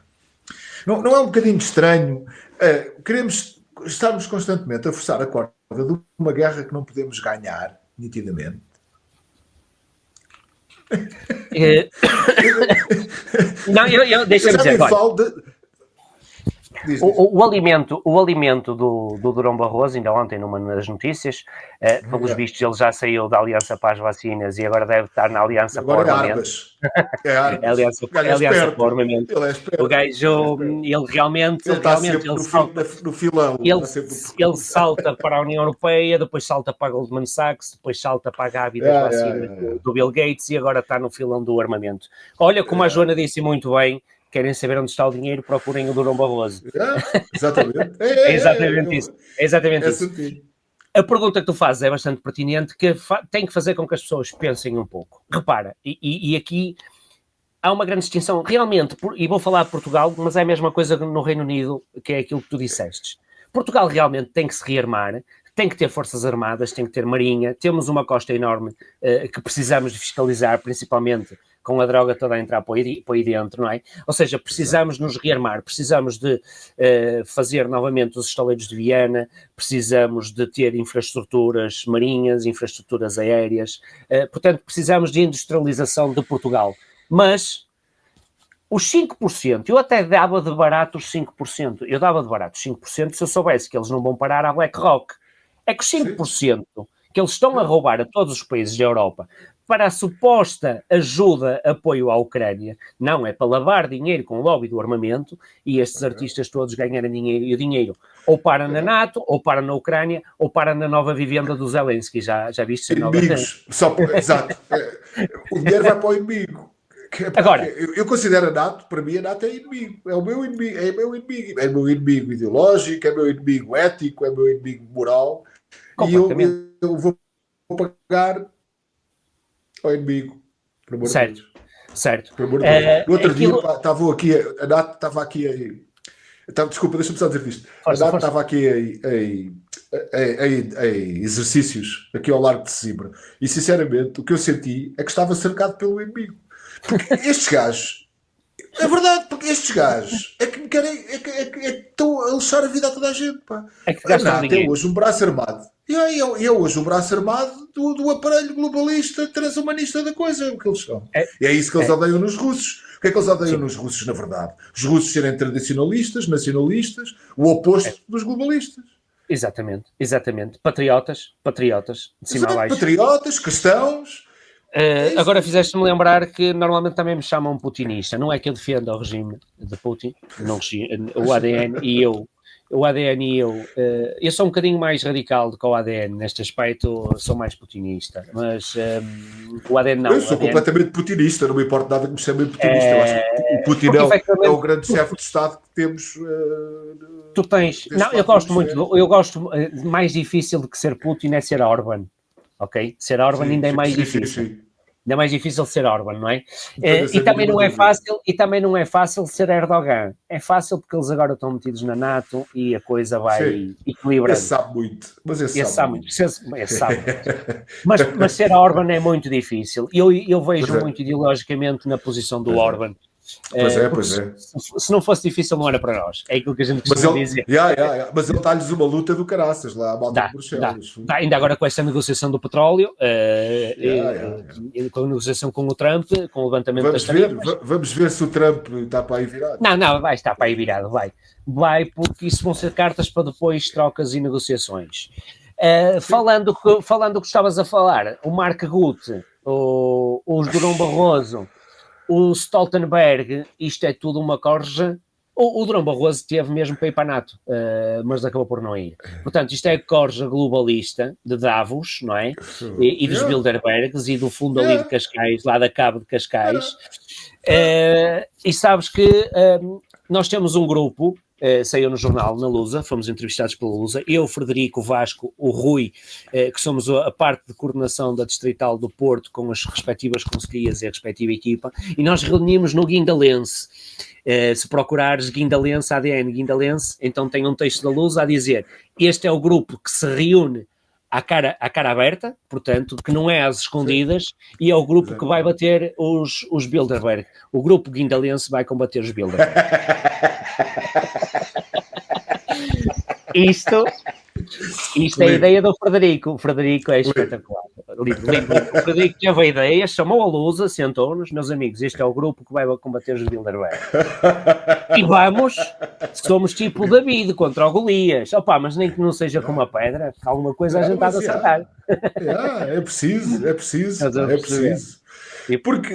Não é um bocadinho estranho? Estamos constantemente a forçar a corda de uma guerra que não podemos ganhar, nitidamente. Não, deixa-me dizer, o alimento do Durão Barroso, ainda ontem numa das notícias, pelos vistos ele já saiu da Aliança para as Vacinas e agora deve estar na Aliança para o Armamento. Aliança para o Armamento. O gajo, ele realmente no filão. Ele salta para a União Europeia, depois salta para a Goldman Sachs, depois salta para a Gavi das vacinas do Bill Gates e agora está no filão do armamento. Olha, como a Joana disse muito bem, querem saber onde está o dinheiro, procurem o Durão Barroso. Exatamente. É exatamente isso. É exatamente isso. A pergunta que tu fazes é bastante pertinente, que tem que fazer com que as pessoas pensem um pouco. Repara, e aqui há uma grande distinção, realmente, e vou falar de Portugal, mas é a mesma coisa no Reino Unido, que é aquilo que tu disseste. Portugal realmente tem que se rearmar, tem que ter forças armadas, tem que ter marinha, temos uma costa enorme que precisamos de fiscalizar, principalmente com a droga toda a entrar para aí dentro, não é? Ou seja, precisamos nos rearmar, precisamos de fazer novamente os estaleiros de Viana, precisamos de ter infraestruturas marinhas, infraestruturas aéreas, portanto, precisamos de industrialização de Portugal. Mas os 5%, eu até dava de barato os 5%, eu dava de barato os 5% se eu soubesse que eles não vão parar à BlackRock. É que os 5% que eles estão a roubar a todos os países da Europa para a suposta ajuda, apoio à Ucrânia, não é para lavar dinheiro com o lobby do armamento e estes artistas todos ganharem dinheiro, e o dinheiro ou para na NATO, ou para na Ucrânia, ou para na nova vivenda do Zelensky, já viste? Inimigos, exato. O dinheiro vai para o inimigo. Agora, eu considero a NATO, para mim a NATO é inimigo, é o meu inimigo, é meu inimigo ideológico, é meu inimigo ético, é meu inimigo moral, e eu vou pagar ao inimigo, por amor de Deus. Certo. Por amor de Deus. No outro dia estava aqui, a NATO estava aqui aí. Desculpa, deixa-me só dizer isto. A NATO estava aqui em exercícios aqui ao Largo de Sesimbra, e sinceramente o que eu senti é que estava cercado pelo inimigo. Porque estes gajos, é verdade, porque estes gajos é que me querem, é que estão a lixar a vida a toda a gente, pá. É que é hoje um braço armado. E é hoje o braço armado do aparelho globalista, transhumanista da coisa, o que eles são. E é isso que eles odeiam nos russos. O que é que eles odeiam nos russos, na verdade? Os russos serem tradicionalistas, nacionalistas, o oposto dos globalistas. Exatamente. Patriotas, de cima a baixo. Patriotas, cristãos. Agora fizeste-me lembrar que normalmente também me chamam putinista. Não é que eu defenda o regime de Putin, não, o ADN e eu. Eu sou um bocadinho mais radical do que o ADN neste aspecto, sou mais putinista, mas o ADN não. Eu sou completamente putinista, não me importa nada que me chamem putinista. Eu acho que o Putin é o grande chefe de Estado que temos. Tu tens. Não, eu gosto mais difícil do que ser Putin é ser Orban. Ok? Ser Orban ainda é mais difícil. Sim. Ainda é mais difícil ser Orban, não é? E também não é fácil ser Erdogan. É fácil porque eles agora estão metidos na NATO e a coisa vai equilibrando. Esse sabe muito. Mas esse sabe muito. Mas ser Orban é muito difícil. Eu vejo muito ideologicamente na posição do Orban. Pois é. Se não fosse difícil, não era para nós. É aquilo que a gente costuma dizer. Mas ele dá-lhes uma luta do caraças lá à malta de Bruxelas. Ainda agora com esta negociação do petróleo, com a negociação com o Trump, com o levantamento das tarifas. Vamos ver se o Trump está para aí virado. Não, vai estar para aí virado, vai. Vai, porque isso vão ser cartas para depois trocas e negociações. Falando o que estavas a falar, o Mark Rutte, os Durão Barroso, o Stoltenberg, isto é tudo uma corja. O Durão Barroso teve mesmo para ir para a NATO, mas acabou por não ir. Portanto, isto é a corja globalista de Davos, não é? E dos Bilderbergs e do fundo ali de Cascais, lá da Cabo de Cascais. E sabes que nós temos um grupo, saiu no jornal, na Lusa, fomos entrevistados pela Lusa, eu, o Frederico, o Vasco, o Rui, que somos a parte de coordenação da Distrital do Porto, com as respectivas conselheiras e a respectiva equipa, e nós reunimos no Guindalense. Se procurares Guindalense, ADN Guindalense, então tem um texto da Lusa a dizer: este é o grupo que se reúne à cara aberta, portanto, que não é às escondidas, e é o grupo que vai bater os Bilderberg. O grupo Guindalense vai combater os Bilderberg. Isto é a ideia do Frederico. O Frederico é espetacular. Lindo. O Frederico teve a ideia, chamou a Lusa, sentou-nos, meus amigos, este é o grupo que vai combater os Bilderberg. E vamos, somos tipo David contra o Golias. Opa, mas nem que não seja com uma pedra, alguma coisa a gente há de acertar. É preciso. Porque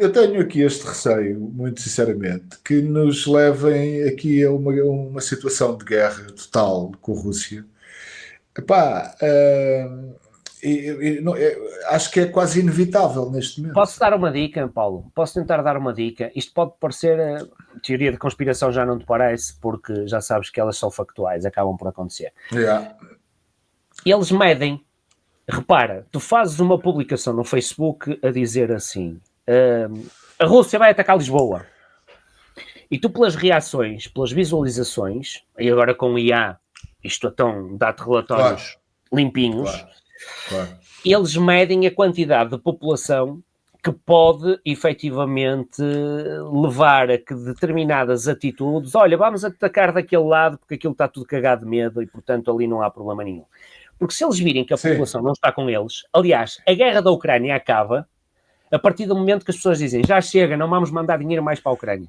eu tenho aqui este receio, muito sinceramente, que nos levem aqui a uma situação de guerra total com a Rússia. Epá, acho que é quase inevitável neste momento. Posso dar uma dica, Paulo? Posso tentar dar uma dica? Isto pode parecer teoria de conspiração, já não te parece, porque já sabes que elas são factuais, acabam por acontecer. Eles medem. Repara, tu fazes uma publicação no Facebook a dizer assim: a Rússia vai atacar Lisboa. E tu, pelas reações, pelas visualizações, e agora com o IA, isto então dá-te relatórios limpinhos, eles medem a quantidade de população que pode efetivamente levar a que determinadas atitudes, olha, vamos atacar daquele lado porque aquilo está tudo cagado de medo e, portanto, ali não há problema nenhum. Porque se eles virem que a população não está com eles, aliás, a guerra da Ucrânia acaba a partir do momento que as pessoas dizem já chega, não vamos mandar dinheiro mais para a Ucrânia.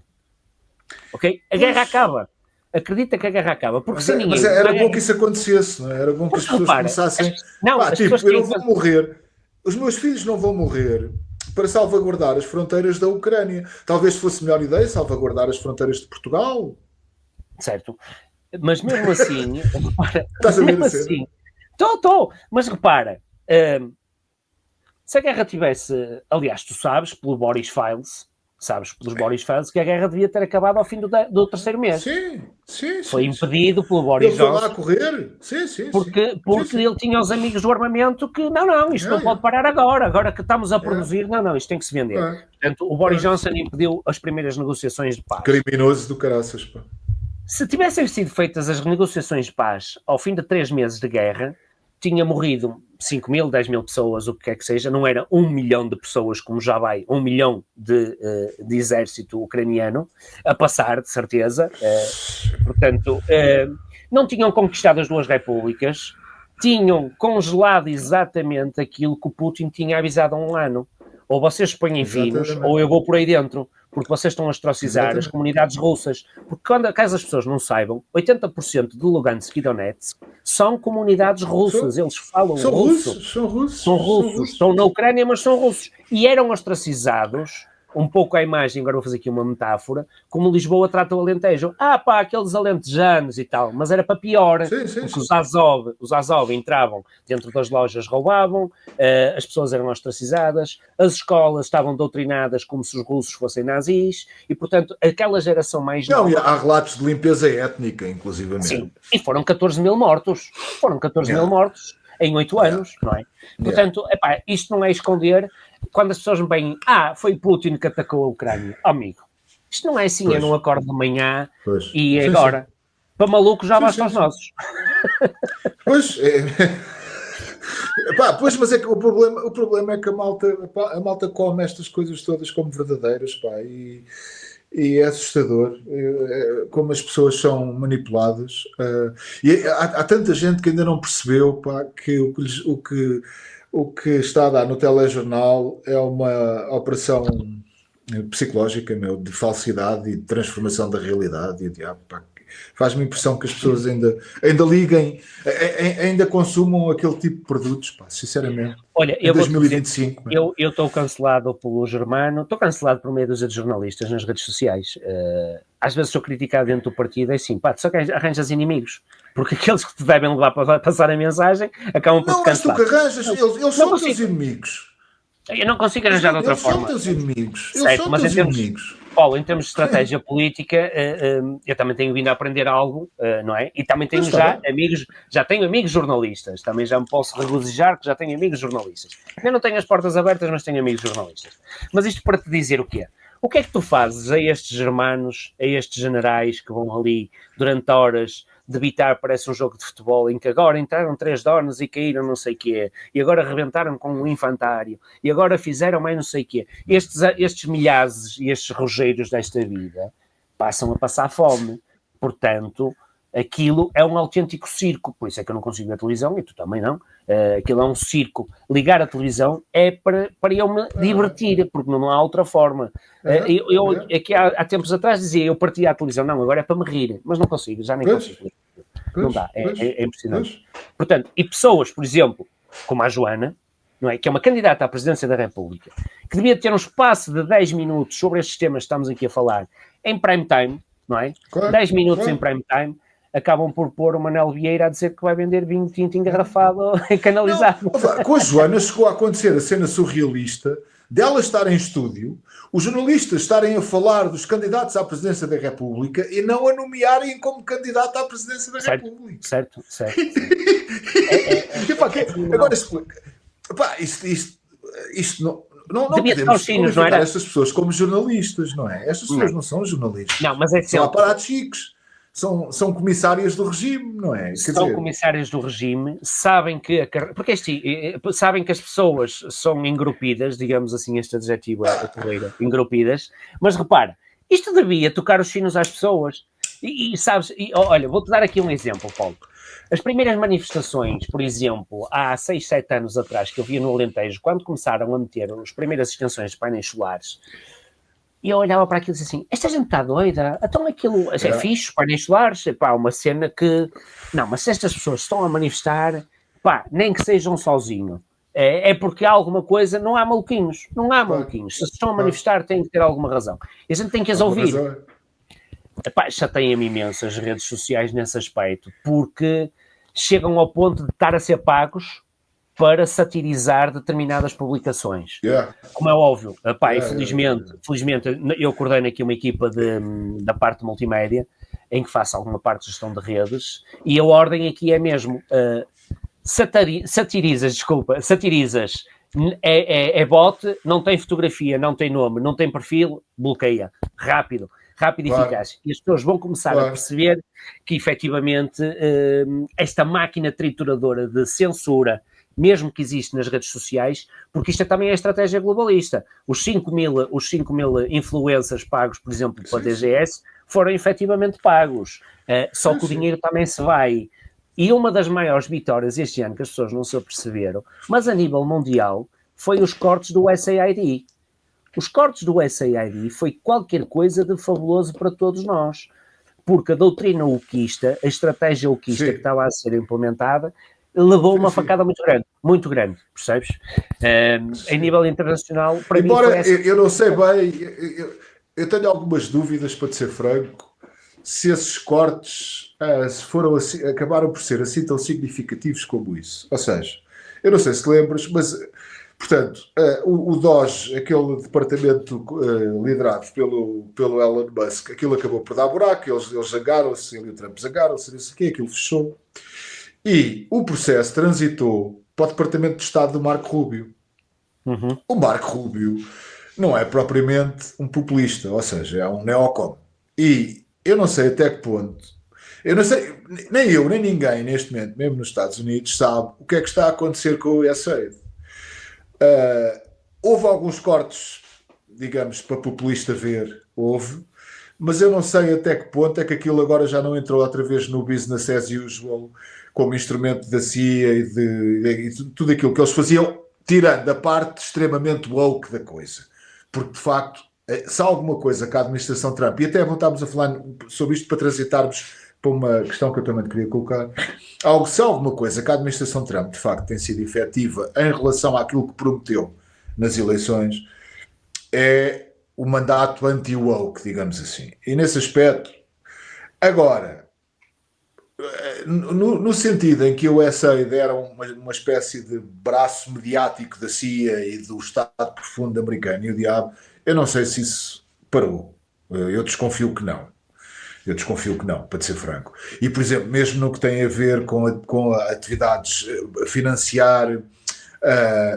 Ok? A guerra acaba. Acredita que a guerra acaba. Porque se ninguém... Mas era bom que isso acontecesse, não é? Era bom que as pessoas começassem... eu não vou morrer, os meus filhos não vão morrer para salvaguardar as fronteiras da Ucrânia. Talvez fosse melhor ideia salvaguardar as fronteiras de Portugal. Certo. Mas mesmo assim... repara, estás a ver mesmo assim... Estou. Mas repara, se a guerra tivesse... Aliás, tu sabes, pelos Boris Files, que a guerra devia ter acabado ao fim do terceiro mês. Sim. Foi impedido pelo Boris Johnson. Ele foi lá a correr? Sim. Porque ele tinha os amigos do armamento que, isto não pode parar agora que estamos a produzir, isto tem que se vender. Portanto, o Boris Johnson impediu as primeiras negociações de paz. Criminoso do caraças, pá. Se tivessem sido feitas as negociações de paz ao fim de 3 meses de guerra, tinha morrido 5 mil, 10 mil pessoas, o que quer que seja, não era 1 milhão de pessoas, como já vai, 1 milhão de exército ucraniano, a passar, de certeza. Portanto, não tinham conquistado as 2 repúblicas, tinham congelado exatamente aquilo que o Putin tinha avisado há 1 ano. Ou vocês põem finos, ou eu vou por aí dentro, porque vocês estão a ostracizar as comunidades russas. Porque caso as pessoas não saibam, 80% de Lugansk e Donetsk são comunidades russas, eles falam russo. São russos. Estão na Ucrânia, mas são russos. E eram ostracizados, um pouco à imagem, agora vou fazer aqui uma metáfora, como Lisboa trata o Alentejo. Aqueles alentejanos e tal, mas era para pior, porque os Azov entravam dentro das lojas, roubavam, as pessoas eram ostracizadas, as escolas estavam doutrinadas como se os russos fossem nazis, e portanto, aquela geração mais nova... Não, há relatos de limpeza étnica, inclusivamente. Sim, e foram 14 mil mortos. Mil mortos em 8 anos, não é? Portanto, isto não é esconder... Quando as pessoas me veem, foi Putin que atacou a Ucrânia. Amigo, isto não é assim, eu não acordo de manhã e agora, para maluco já basta aos nossos. Mas é que o problema é que a malta come estas coisas todas como verdadeiras, e é assustador como as pessoas são manipuladas. E há tanta gente que ainda não percebeu, que o que está a dar no telejornal é uma operação psicológica, de falsidade e de transformação da realidade. faz-me a impressão que as pessoas ainda liguem, ainda consumam aquele tipo de produtos, pá, sinceramente. Olha, em 2025. Eu estou cancelado pelo Germano, estou cancelado por meio dúzia de jornalistas nas redes sociais. Às vezes sou criticado dentro do partido, é assim, pá, tu só arranjas inimigos, porque aqueles que te devem levar para passar a mensagem acabam por te cancelar. Não, mas tu que arranjas, eles são teus inimigos. Eu não consigo arranjar de outra forma. Eles são teus inimigos. Certo, mas Paulo, em termos de estratégia política, eu também tenho vindo a aprender algo, não é? E também tenho já tenho amigos jornalistas, também já me posso regozijar que já tenho amigos jornalistas. Eu não tenho as portas abertas, mas tenho amigos jornalistas. Mas isto para te dizer o quê? O que é que tu fazes a estes germanos, a estes generais que vão ali durante horas debitar, parece um jogo de futebol, em que agora entraram 3 donas e caíram não sei o quê, e agora arrebentaram com um infantário, e agora fizeram mais não sei o quê. Estes milhares e estes rogeiros desta vida passam a passar fome. Portanto, aquilo é um autêntico circo, por isso é que eu não consigo ver a televisão, e tu também não. Aquilo é um circo. Ligar a televisão é para eu me divertir, porque não há outra forma. Eu aqui há tempos atrás dizia, eu partia a televisão, não, agora é para me rir, mas não consigo, já nem consigo. Não dá, é impressionante. Portanto, e pessoas, por exemplo, como a Joana, não é? Que é uma candidata à presidência da República, que devia ter um espaço de 10 minutos sobre estes temas que estamos aqui a falar, em prime time, não é? 10 minutos em prime time, acabam por pôr o Manuel Vieira a dizer que vai vender vinho tinto engarrafado e canalizado. Não, com a Joana chegou a acontecer a cena surrealista dela estar em estúdio, os jornalistas estarem a falar dos candidatos à presidência da República e não a nomearem como candidato à presidência da República. Certo. Agora explica. Isto não podemos qualificar estas pessoas como jornalistas, não é? Estas pessoas não são jornalistas. Não, mas é são aparatos chiques. São comissárias do regime, não é? São comissárias do regime, sabem que sabem que as pessoas são engrupidas, digamos assim, este adjetivo é poleira, engrupidas, mas repara, isto devia tocar os sinos às pessoas. E sabes, olha, vou-te dar aqui um exemplo, Paulo. As primeiras manifestações, por exemplo, há 6, 7 anos atrás, que eu via no Alentejo, quando começaram a meter as primeiras extensões de painéis solares, e eu olhava para aquilo e disse assim, esta gente está doida, então aquilo é fixe, os painéis solares, pá, uma cena que... Não, mas se estas pessoas estão a manifestar, pá, nem que sejam sozinhos, é porque há alguma coisa, não há maluquinhos, se estão a manifestar têm que ter alguma razão. E a gente tem que as ouvir. Epá, chateia-me imenso as redes sociais nesse aspecto, porque chegam ao ponto de estar a ser pagos para satirizar determinadas publicações. Como é óbvio. Epá, felizmente, eu coordeno aqui uma equipa da parte multimédia, em que faço alguma parte de gestão de redes, e a ordem aqui é mesmo satirizas, é bot, não tem fotografia, não tem nome, não tem perfil, bloqueia. Rápido e eficaz. E as pessoas vão começar a perceber que, efetivamente, esta máquina trituradora de censura, mesmo que existe nas redes sociais, porque isto também é a estratégia globalista. Os 5 mil influencers pagos, por exemplo, pela DGS, foram efetivamente pagos. Só que o dinheiro também se vai. E uma das maiores vitórias este ano, que as pessoas não se aperceberam, mas a nível mundial, foi os cortes do SAID. Os cortes do SAID foi qualquer coisa de fabuloso para todos nós, porque a doutrina uquista, a estratégia uquista que estava a ser implementada, levou uma facada muito grande, percebes? Em nível internacional, para mim foi eu não sei bem, eu tenho algumas dúvidas, para te ser franco, se esses cortes acabaram por ser assim tão significativos como isso. Ou seja, eu não sei se lembras, mas... Portanto, o DOGE, aquele departamento liderado pelo Elon Musk, aquilo acabou por dar buraco, eles zangaram-se, ele e o Trump zangaram-se, não sei o quê, aquilo fechou. E o processo transitou para o departamento de Estado do Marco Rubio. O Marco Rubio não é propriamente um populista, ou seja, é um neocon. E eu não sei até que ponto, nem eu, nem ninguém neste momento, mesmo nos Estados Unidos, sabe o que é que está a acontecer com o USAID. Houve alguns cortes, digamos, para populista ver, mas eu não sei até que ponto é que aquilo agora já não entrou outra vez no business as usual, como instrumento da CIA e tudo aquilo que eles faziam, tirando a parte extremamente woke da coisa. Porque, de facto, se há alguma coisa que a administração Trump, e até voltámos a falar sobre isto para transitarmos para uma questão que eu também te queria colocar. Se há alguma coisa que a administração Trump, de facto, tem sido efetiva em relação àquilo que prometeu nas eleições, é o mandato anti-woke, digamos assim. E nesse aspecto, agora, no sentido em que o USA deram uma espécie de braço mediático da CIA e do Estado Profundo americano e o diabo, eu não sei se isso parou. Eu desconfio que não. Eu desconfio que não, para te ser franco. E, por exemplo, mesmo no que tem a ver com atividades, financiar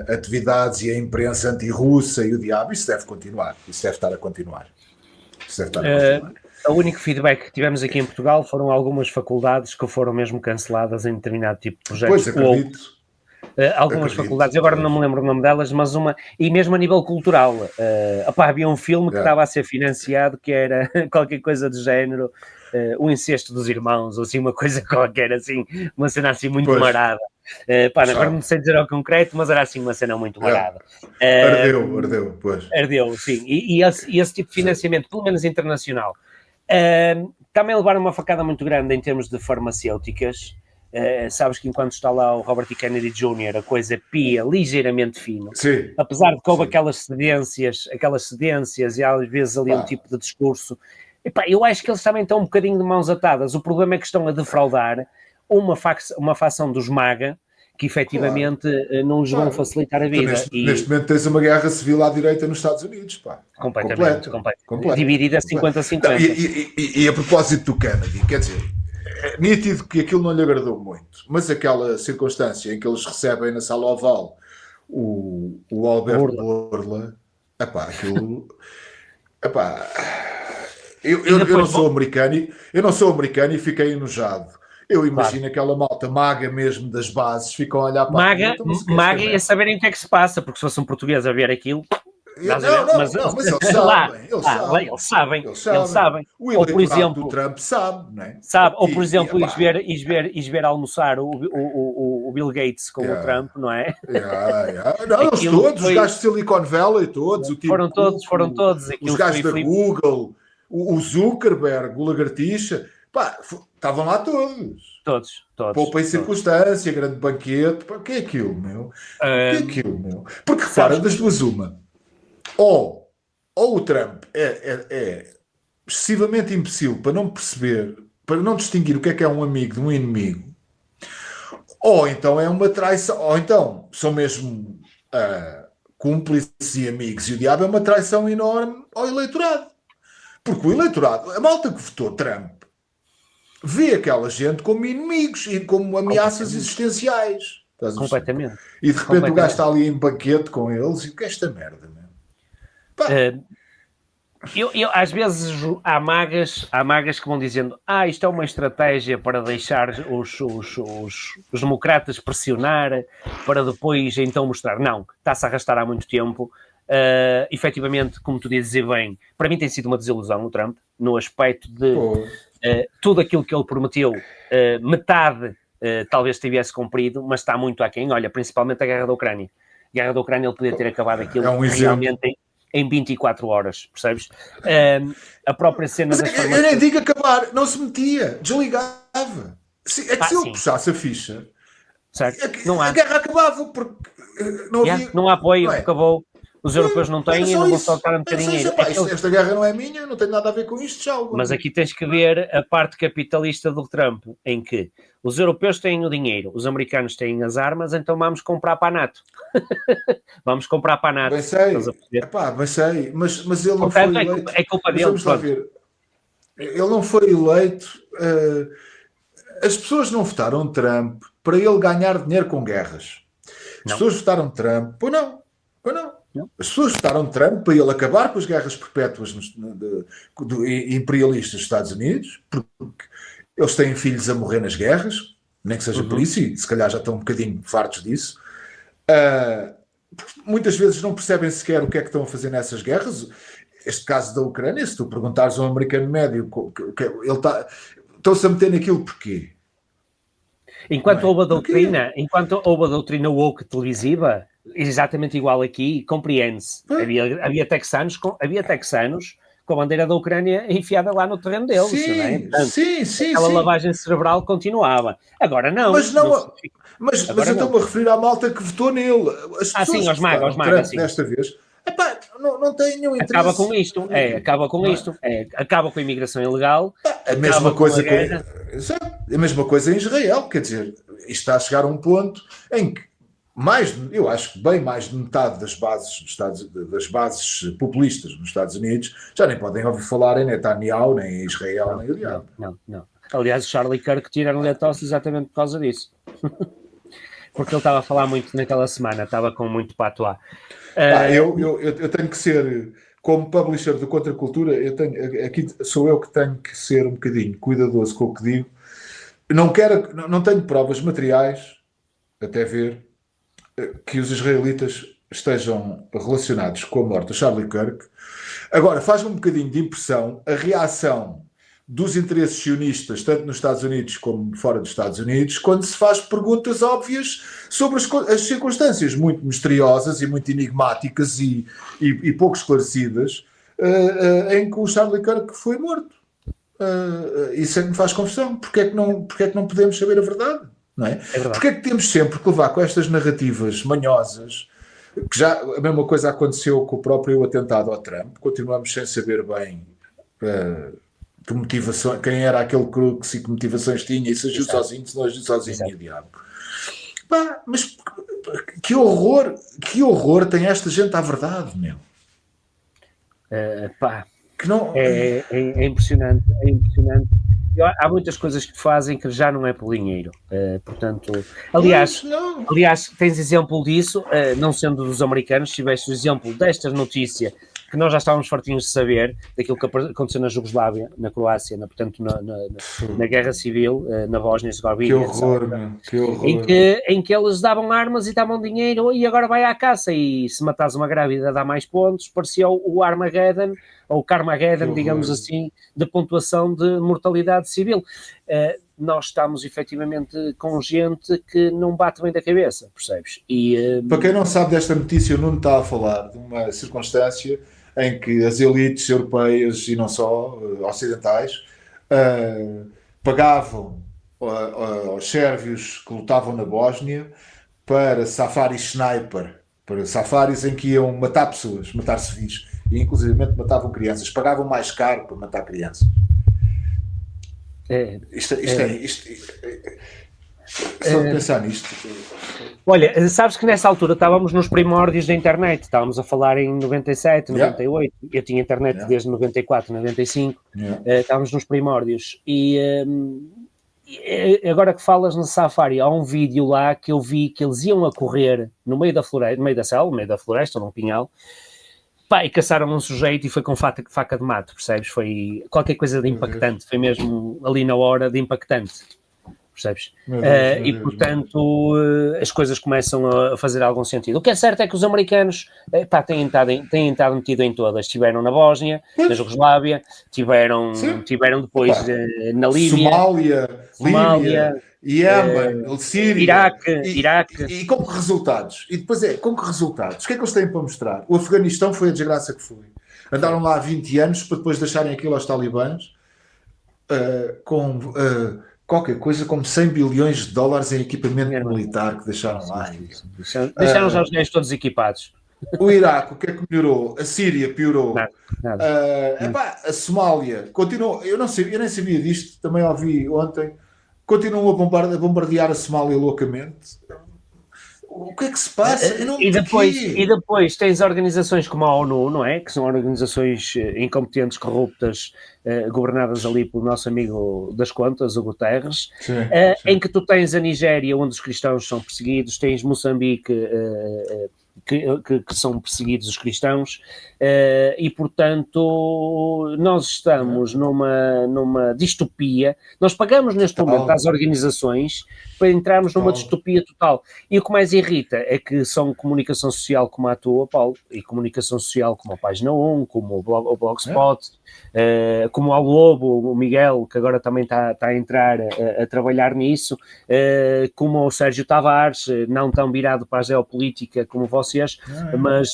atividades e a imprensa anti-russa e o diabo, isso deve continuar. Isso deve estar a continuar. Isso deve estar a continuar. O único feedback que tivemos aqui em Portugal foram algumas faculdades que foram mesmo canceladas em determinado tipo de projetos. Pois, acredito. Algumas faculdades, agora não me lembro o nome delas, mas e mesmo a nível cultural, havia um filme que estava a ser financiado que era qualquer coisa do género, o incesto dos irmãos, ou assim, uma coisa qualquer, assim, uma cena assim muito marada. Agora não sei dizer ao concreto, mas era assim uma cena muito marada. Ardeu, pois. Ardeu, sim. E esse tipo de financiamento, pelo menos internacional, também levaram uma facada muito grande em termos de farmacêuticas. Sabes que enquanto está lá o Robert E. Kennedy Jr. a coisa pia ligeiramente fino. Sim. Apesar de que houve aquelas cedências e às vezes ali um tipo de discurso. Eu acho que eles também estão um bocadinho de mãos atadas. O problema é que estão a defraudar uma facção dos MAGA que efetivamente não lhes vão facilitar a vida. Neste momento tens uma guerra civil à direita nos Estados Unidos, pá. Completamente. Dividida 50-50. E a propósito do Kennedy, quer dizer, é nítido que aquilo não lhe agradou muito, mas aquela circunstância em que eles recebem na Sala Oval o Alberto Bourla, aquilo... Eu não sou americano e fiquei enojado. Eu imagino aquela malta maga mesmo das bases, ficam a olhar para maga e a saberem o que é que se passa, porque se fosse um português a ver aquilo... Mas eles sabem. O ou por exemplo do Trump sabe, não é? Ou por exemplo, ires ver almoçar o Bill Gates com o Trump, não é? Não, eles todos, os gajos de Silicon Valley, todos, foram todos. Os gajos da Google, o Zuckerberg, o Lagartixa, estavam lá todos. Poupa em circunstância, grande banquete, o que é aquilo, meu? Porque repara, das duas uma. Ou o Trump é excessivamente imbecil para não perceber, para não distinguir o que é um amigo de um inimigo, ou então é uma traição, ou então são mesmo cúmplices e amigos, e o diabo é uma traição enorme ao eleitorado. Porque o eleitorado, a malta que votou Trump, vê aquela gente como inimigos e como ameaças existenciais. Completamente. E de repente o gajo está ali em banquete com eles e o que é esta merda, meu? Às vezes há magas que vão dizendo isto é uma estratégia para deixar os democratas pressionar para depois então mostrar. Não, está-se a arrastar há muito tempo. Efetivamente, como tu dizes bem, para mim tem sido uma desilusão o Trump, no aspecto de tudo aquilo que ele prometeu, metade talvez tivesse cumprido, mas está muito aquém. Olha, principalmente a guerra da Ucrânia. A guerra da Ucrânia ele podia ter acabado aquilo realmente em 24 horas, percebes? A própria cena das farmácias... Eu nem digo acabar, não se metia, desligava. Se ele puxasse a ficha, a guerra acabava, porque não há apoio, acabou. Os europeus não têm e não vão soltar a meter dinheiro. Esta guerra não é minha, não tem nada a ver com isto, já. Mas aqui tens que ver a parte capitalista do Trump, em que os europeus têm o dinheiro, os americanos têm as armas, então vamos comprar para a NATO. Vamos comprar para a NATO. Bem sei, mas ele não foi eleito. É culpa dele. Vamos lá ver. Ele não foi eleito. As pessoas não votaram Trump para ele ganhar dinheiro com guerras. As pessoas votaram Trump, pois não. As pessoas votaram Trump para ele acabar com as guerras perpétuas imperialistas dos Estados Unidos, porque eles têm filhos a morrer nas guerras, nem que seja por isso, e se calhar já estão um bocadinho fartos disso. Muitas vezes não percebem sequer o que é que estão a fazer nessas guerras. Este caso da Ucrânia, se tu perguntares a um americano médio, ele estão-se a meter naquilo porquê? Enquanto houve a doutrina woke televisiva, exatamente igual aqui, compreende-se. Havia texanos com a bandeira da Ucrânia enfiada lá no terreno deles. Sim, não é? Portanto, sim. aquela lavagem cerebral continuava. Agora não. Mas não, mas Agora eu não. estou-me a referir à malta que votou nele. As pessoas Sim, aos que magos, votaram Trump sim. desta vez, epá, não têm nenhum interesse. Acaba com isto, acaba com a imigração ilegal, A mesma coisa com a guerra. A mesma coisa em Israel, quer dizer, isto está a chegar a um ponto em que eu acho que bem mais de metade das bases populistas nos Estados Unidos já nem podem ouvir falar em Netanyahu, nem em Israel, nem em Iran. Não. Aliás, o Charlie Kirk tiraram-lhe a tosse exatamente por causa disso. Porque ele estava a falar muito naquela semana, estava com muito pato lá. Eu tenho que ser, como publisher do Contracultura, aqui sou eu que tenho que ser um bocadinho cuidadoso com o que digo. Não tenho provas materiais, até ver, que os israelitas estejam relacionados com a morte do Charlie Kirk. Agora, faz-me um bocadinho de impressão a reação dos interesses sionistas, tanto nos Estados Unidos como fora dos Estados Unidos, quando se faz perguntas óbvias sobre as circunstâncias muito misteriosas e muito enigmáticas e pouco esclarecidas em que o Charlie Kirk foi morto. Isso é que me faz confusão. Porque é que não podemos saber a verdade? Não é? Porque é que temos sempre que levar com estas narrativas manhosas, que já a mesma coisa aconteceu com o próprio atentado ao Trump, continuamos sem saber bem que motivação, quem era aquele que motivações tinha, e se agiu sozinho, se não agiu sozinho, e diabo. Mas que horror tem esta gente à verdade, meu. Que não... é impressionante, Há muitas coisas que fazem que já não é por dinheiro, portanto, aliás, tens exemplo disso, não sendo dos americanos, tiveste o exemplo desta notícia que nós já estávamos fartinhos de saber, daquilo que aconteceu na Jugoslávia, na Croácia, portanto na Guerra Civil, na Bósnia e Herzegovina, que horror. Em que eles davam armas e davam dinheiro e agora vai à caça, e se matares uma grávida dá mais pontos, parecia o Armageddon, ou o Carmageddon, digamos assim, de pontuação de mortalidade civil. Nós estamos efetivamente com gente que não bate bem da cabeça, percebes? Para quem não sabe desta notícia, o Nuno está a falar de uma circunstância em que as elites europeias e não só ocidentais pagavam aos sérvios que lutavam na Bósnia para safaris sniper, para safaris em que iam matar pessoas, matar civis, e inclusivamente matavam crianças, pagavam mais caro para matar crianças. Só de pensar nisto. Olha, sabes que nessa altura estávamos nos primórdios da internet, estávamos a falar em 97, 98, eu tinha internet desde 94, 95, estávamos nos primórdios, e agora que falas no Safari, há um vídeo lá que eu vi que eles iam a correr no meio da floresta, no meio da selva, no meio da floresta, num pinhal, e caçaram um sujeito e foi com faca de mato, percebes? Foi qualquer coisa de impactante, foi mesmo ali na hora de impactante, percebes? E portanto as coisas começam a fazer algum sentido. O que é certo é que os americanos têm estado metidos em todas. Estiveram na Bósnia, na Jugoslávia, tiveram depois na Líbia, Somália, Iémen, Síria, Iraque. E com que resultados? E depois com que resultados? O que é que eles têm para mostrar? O Afeganistão foi a desgraça que foi. Andaram lá há 20 anos para depois deixarem aquilo aos talibãs com qualquer coisa como 100 bilhões de dólares em equipamento militar que deixaram lá. Deixaram já os gajos todos equipados. O Iraque, o que é que melhorou? A Síria piorou. Nada. A Somália continua. Eu nem sabia disto, também ouvi ontem. Continuam a bombardear a Somália loucamente. O que é que se passa? E depois tens organizações como a ONU, não é? Que são organizações incompetentes, corruptas, governadas ali pelo nosso amigo das contas, o Guterres, sim. Em que tu tens a Nigéria, onde os cristãos são perseguidos, tens Moçambique, que são perseguidos os cristãos, e portanto nós estamos numa distopia. Nós pagamos neste momento às organizações para entrarmos numa distopia total, e o que mais irrita é que são comunicação social como a tua, Paulo, e comunicação social como a Página 1, como o Blogspot, como ao Lobo, o Miguel, que agora também está a entrar a trabalhar nisso, como o Sérgio Tavares, não tão virado para a geopolítica como você, negócios,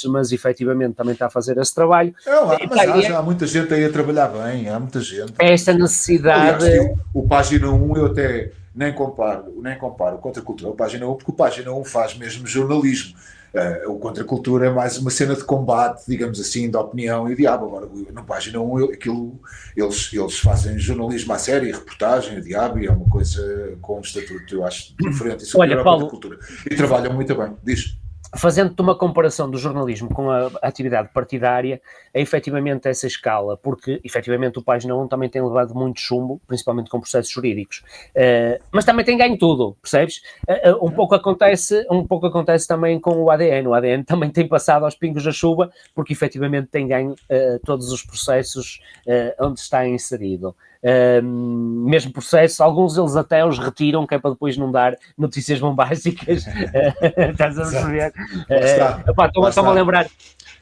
mas efetivamente também está a fazer esse trabalho. Há muita gente aí a trabalhar bem, há muita gente. Esta necessidade... Aliás, o Página 1 eu até nem comparo o Contracultura ao Página 1, porque o Página 1 faz mesmo jornalismo. O Contracultura é mais uma cena de combate, digamos assim, de opinião e diabo. Agora, no Página 1, eles fazem jornalismo à série, reportagem, o diabo, e é uma coisa com um estatuto, eu acho, diferente. Isso Olha, Paulo, e trabalham muito bem. Diz. Fazendo-te uma comparação do jornalismo com a atividade partidária, é efetivamente essa escala, porque efetivamente o Página 1 também tem levado muito chumbo, principalmente com processos jurídicos, mas também tem ganho tudo, percebes? Um pouco acontece também com o ADN também tem passado aos pingos da chuva, porque efetivamente tem ganho todos os processos onde está inserido. Mesmo processo, alguns deles até os retiram, que é para depois não dar notícias bombásticas. Estás a perceber?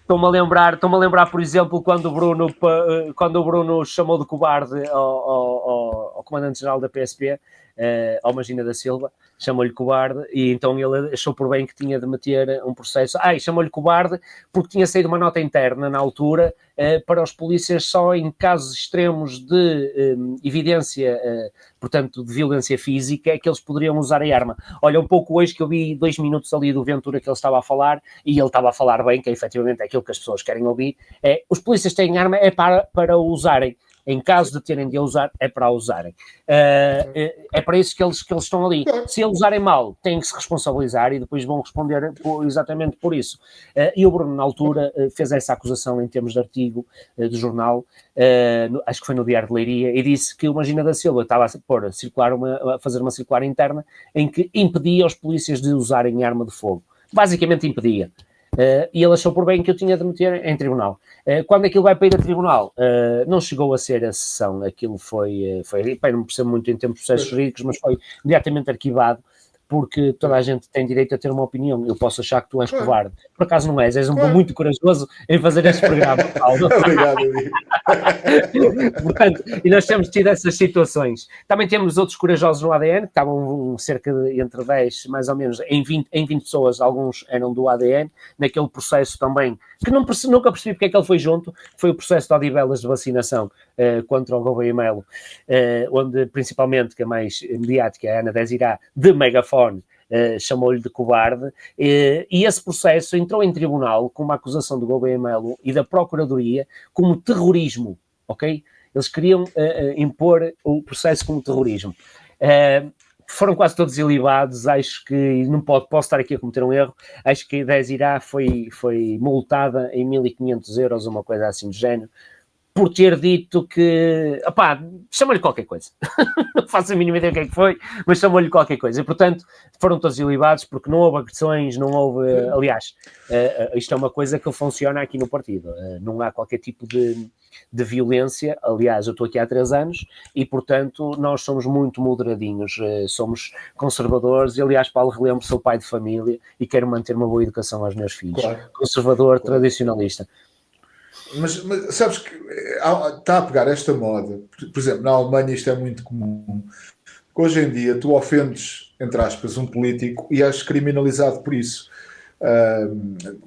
Estou-me a lembrar, por exemplo, quando o Bruno chamou de cobarde ao comandante-geral da PSP, ao Magina da Silva, chamou-lhe cobarde, e então ele achou por bem que tinha de meter um processo. E chamou-lhe cobarde porque tinha saído uma nota interna na altura para os polícias só em casos extremos de evidência, portanto, de violência física, é que eles poderiam usar a arma. Olha, um pouco hoje que eu vi 2 minutos ali do Ventura que ele estava a falar, e ele estava a falar bem, que é efetivamente aquilo que as pessoas querem ouvir, os polícias têm arma para usarem. Em caso de terem de a usar, é para a usarem. É para isso que eles estão ali. Se a usarem mal, têm que se responsabilizar e depois vão responder exatamente por isso. E o Bruno, na altura, fez essa acusação em termos de artigo do jornal, acho que foi no Diário de Leiria, e disse que o Magina da Silva estava a fazer uma circular interna em que impedia os polícias de usarem arma de fogo. Basicamente impedia. E ele achou por bem que eu tinha de meter em tribunal. Quando aquilo vai para ir a tribunal, não chegou a ser a sessão, aquilo foi não percebo muito em termos de processos jurídicos, mas foi imediatamente arquivado, porque toda a gente tem direito a ter uma opinião. Eu posso achar que tu és covarde. Por acaso não és muito corajoso em fazer este programa, Paulo. Obrigado, amigo. Portanto, e nós temos tido essas situações. Também temos outros corajosos no ADN, que estavam cerca de entre 10, mais ou menos, em 20 pessoas, alguns eram do ADN, naquele processo também, que nunca percebi porque é que ele foi junto, foi o processo de Odivelas de vacinação contra o Gouveia Melo, onde principalmente, que é mais mediática, a Ana Desirá, de megafone, chamou-lhe de cobarde, e esse processo entrou em tribunal com uma acusação do Gouveia Melo e da Procuradoria como terrorismo, ok? Eles queriam impor o processo como terrorismo. Foram quase todos ilibados, acho que, posso estar aqui a cometer um erro, acho que a Desirá foi multada em 1.500 euros, uma coisa assim do género, por ter dito que, chamou-lhe qualquer coisa, não faço a mínima ideia o que é que foi, mas chamou-lhe qualquer coisa, e portanto foram todos ilibados porque não houve agressões, não houve, aliás, isto é uma coisa que funciona aqui no partido, não há qualquer tipo de violência, aliás eu estou aqui há 3 anos e portanto nós somos muito moderadinhos, somos conservadores, e aliás Paulo, relembro, sou pai de família e quero manter uma boa educação aos meus filhos, conservador, tradicionalista. Mas sabes que está a pegar esta moda, por exemplo, na Alemanha isto é muito comum, que hoje em dia tu ofendes, entre aspas, um político e és criminalizado por isso.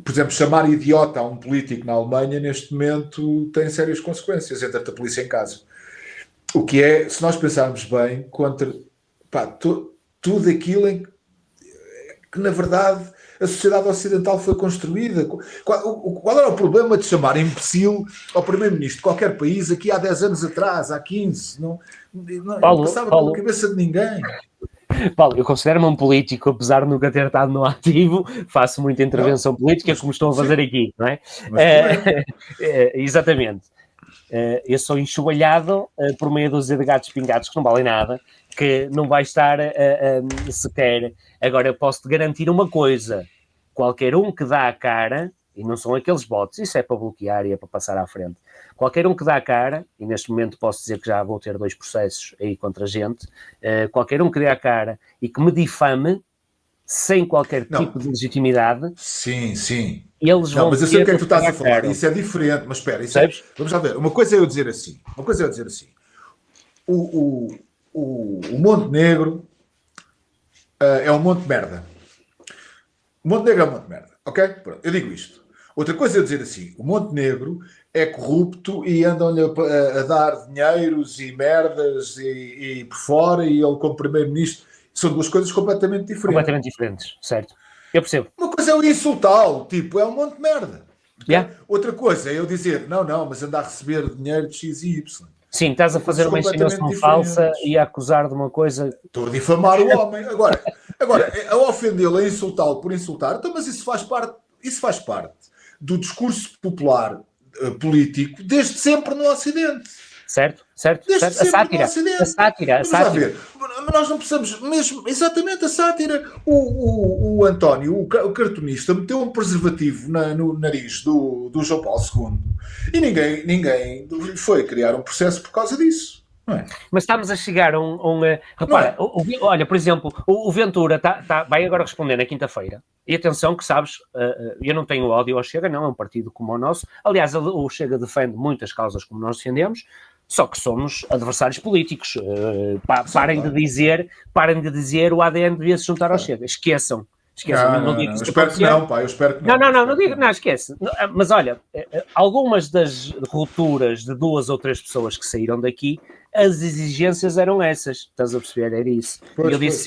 Por exemplo, chamar idiota a um político na Alemanha neste momento tem sérias consequências, entra-te a polícia em casa. O que é, se nós pensarmos bem, contra tudo aquilo em que na verdade a sociedade ocidental foi construída. Qual era o problema de chamar imbecil ao primeiro-ministro de qualquer país aqui há 10 anos atrás, há 15? Não passava pela cabeça de ninguém. Paulo, eu considero-me um político, apesar de nunca ter estado no ativo, faço muita intervenção política, como estou a fazer aqui, não é? Exatamente. Eu sou enxovalhado por meia dúzia de gatos pingados que não valem nada, que não vai estar sequer. Agora, eu posso-te garantir uma coisa: qualquer um que dá a cara, e não são aqueles bots, isso é para bloquear e é para passar à frente, qualquer um que dá a cara, e neste momento posso dizer que já vou ter 2 processos aí contra a gente, qualquer um que dê a cara e que me difame, sem qualquer tipo de legitimidade... Sim. Eles vão mas eu sei o que é que tu estás a falar, isso é diferente, mas espera, vamos lá ver, uma coisa é eu dizer assim, o Montenegro é um monte de merda. O Montenegro é um monte de merda. Ok? Pronto, eu digo isto. Outra coisa é eu dizer assim, o Montenegro é corrupto e andam-lhe a dar dinheiros e merdas e por fora e ele como primeiro-ministro. São duas coisas completamente diferentes. Completamente diferentes, certo? Eu percebo. Uma coisa é eu insultá-lo, tipo, é um monte de merda. Okay? Yeah. Outra coisa é eu dizer, não, mas anda a receber dinheiro de X e Y. Sim, estás a fazer uma insinuação falsa e a acusar de uma coisa... Estou a difamar o homem. Agora a ofendê-lo, a insultá-lo por insultar, então, mas isso faz parte do discurso popular político desde sempre no Ocidente. Certo. Desde A sempre no Ocidente. A sátira. Vamos lá ver. Nós não precisamos mesmo... Exatamente, a sátira. O António, o cartunista, meteu um preservativo no nariz do João Paulo II e ninguém foi criar um processo por causa disso. Não é? Mas estamos a chegar a repara, olha, por exemplo, o Ventura vai agora responder na quinta-feira. E atenção que sabes, eu não tenho ódio ao Chega, não, é um partido como o nosso. Aliás, o Chega defende muitas causas como nós defendemos, só que somos adversários políticos. Parem de dizer o ADN devia se juntar ao Chega. Esqueçam. Não, eu espero que não, pá, eu espero que não. Não digo, não, esquece. Mas olha, algumas das rupturas de 2 ou 3 pessoas que saíram daqui, as exigências eram essas, estás a perceber? Era isso. Eu disse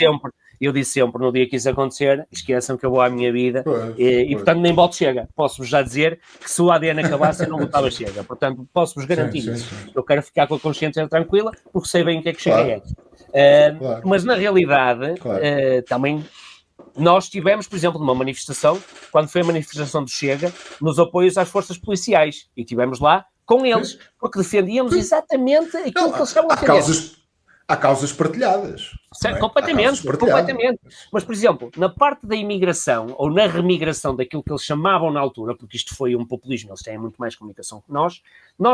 sempre, no dia que isso acontecer, esqueçam que eu vou à minha vida e portanto, nem voto Chega. Posso-vos já dizer que se o ADN acabasse, eu não votava Chega. Portanto, posso-vos garantir isso. Sim. Eu quero ficar com a consciência tranquila, porque sei bem o que é que Chega é. Mas, na realidade, também... Nós tivemos, por exemplo, numa manifestação, quando foi a manifestação do Chega, nos apoios às forças policiais. E estivemos lá com eles, porque defendíamos exatamente aquilo que eles estavam a defender. Há causas partilhadas. Completamente. Mas, por exemplo, na parte da imigração, ou na remigração daquilo que eles chamavam na altura, porque isto foi um populismo, eles têm muito mais comunicação que nós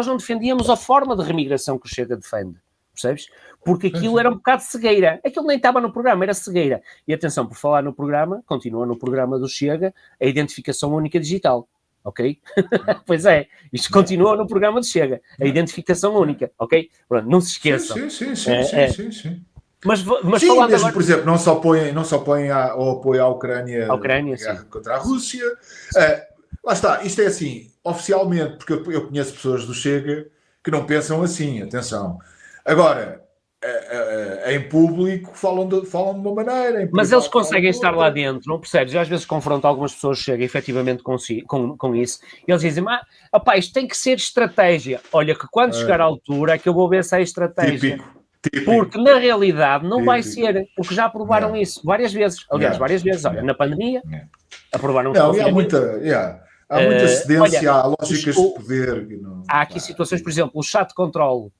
não defendíamos a forma de remigração que o Chega defende. Percebes? Porque aquilo era um bocado de cegueira. Aquilo nem estava no programa, era cegueira. E atenção, por falar no programa, continua no programa do Chega a identificação única digital. Ok? Pois é, isto continua no programa do Chega, a identificação única. Ok? Pronto, não se esqueçam. Sim. Mas sim, falando mesmo, agora... por exemplo, não só põem o apoio à Ucrânia contra a Rússia. Lá está, isto é assim, oficialmente, porque eu conheço pessoas do Chega que não pensam assim, atenção. Agora, em público falam de uma maneira. Mas eles conseguem estar lá dentro, não percebes? Eu às vezes confronto algumas pessoas que chegam efetivamente com isso, e eles dizem, isto tem que ser estratégia. Olha, que quando chegar à altura é que eu vou ver se é estratégia. Típico. Porque na realidade não vai ser, porque já aprovaram isso várias vezes. Aliás, várias vezes. Olha, na pandemia, aprovaram isso. Há muita cedência a lógicas de poder. Há aqui situações, por exemplo, o chat control,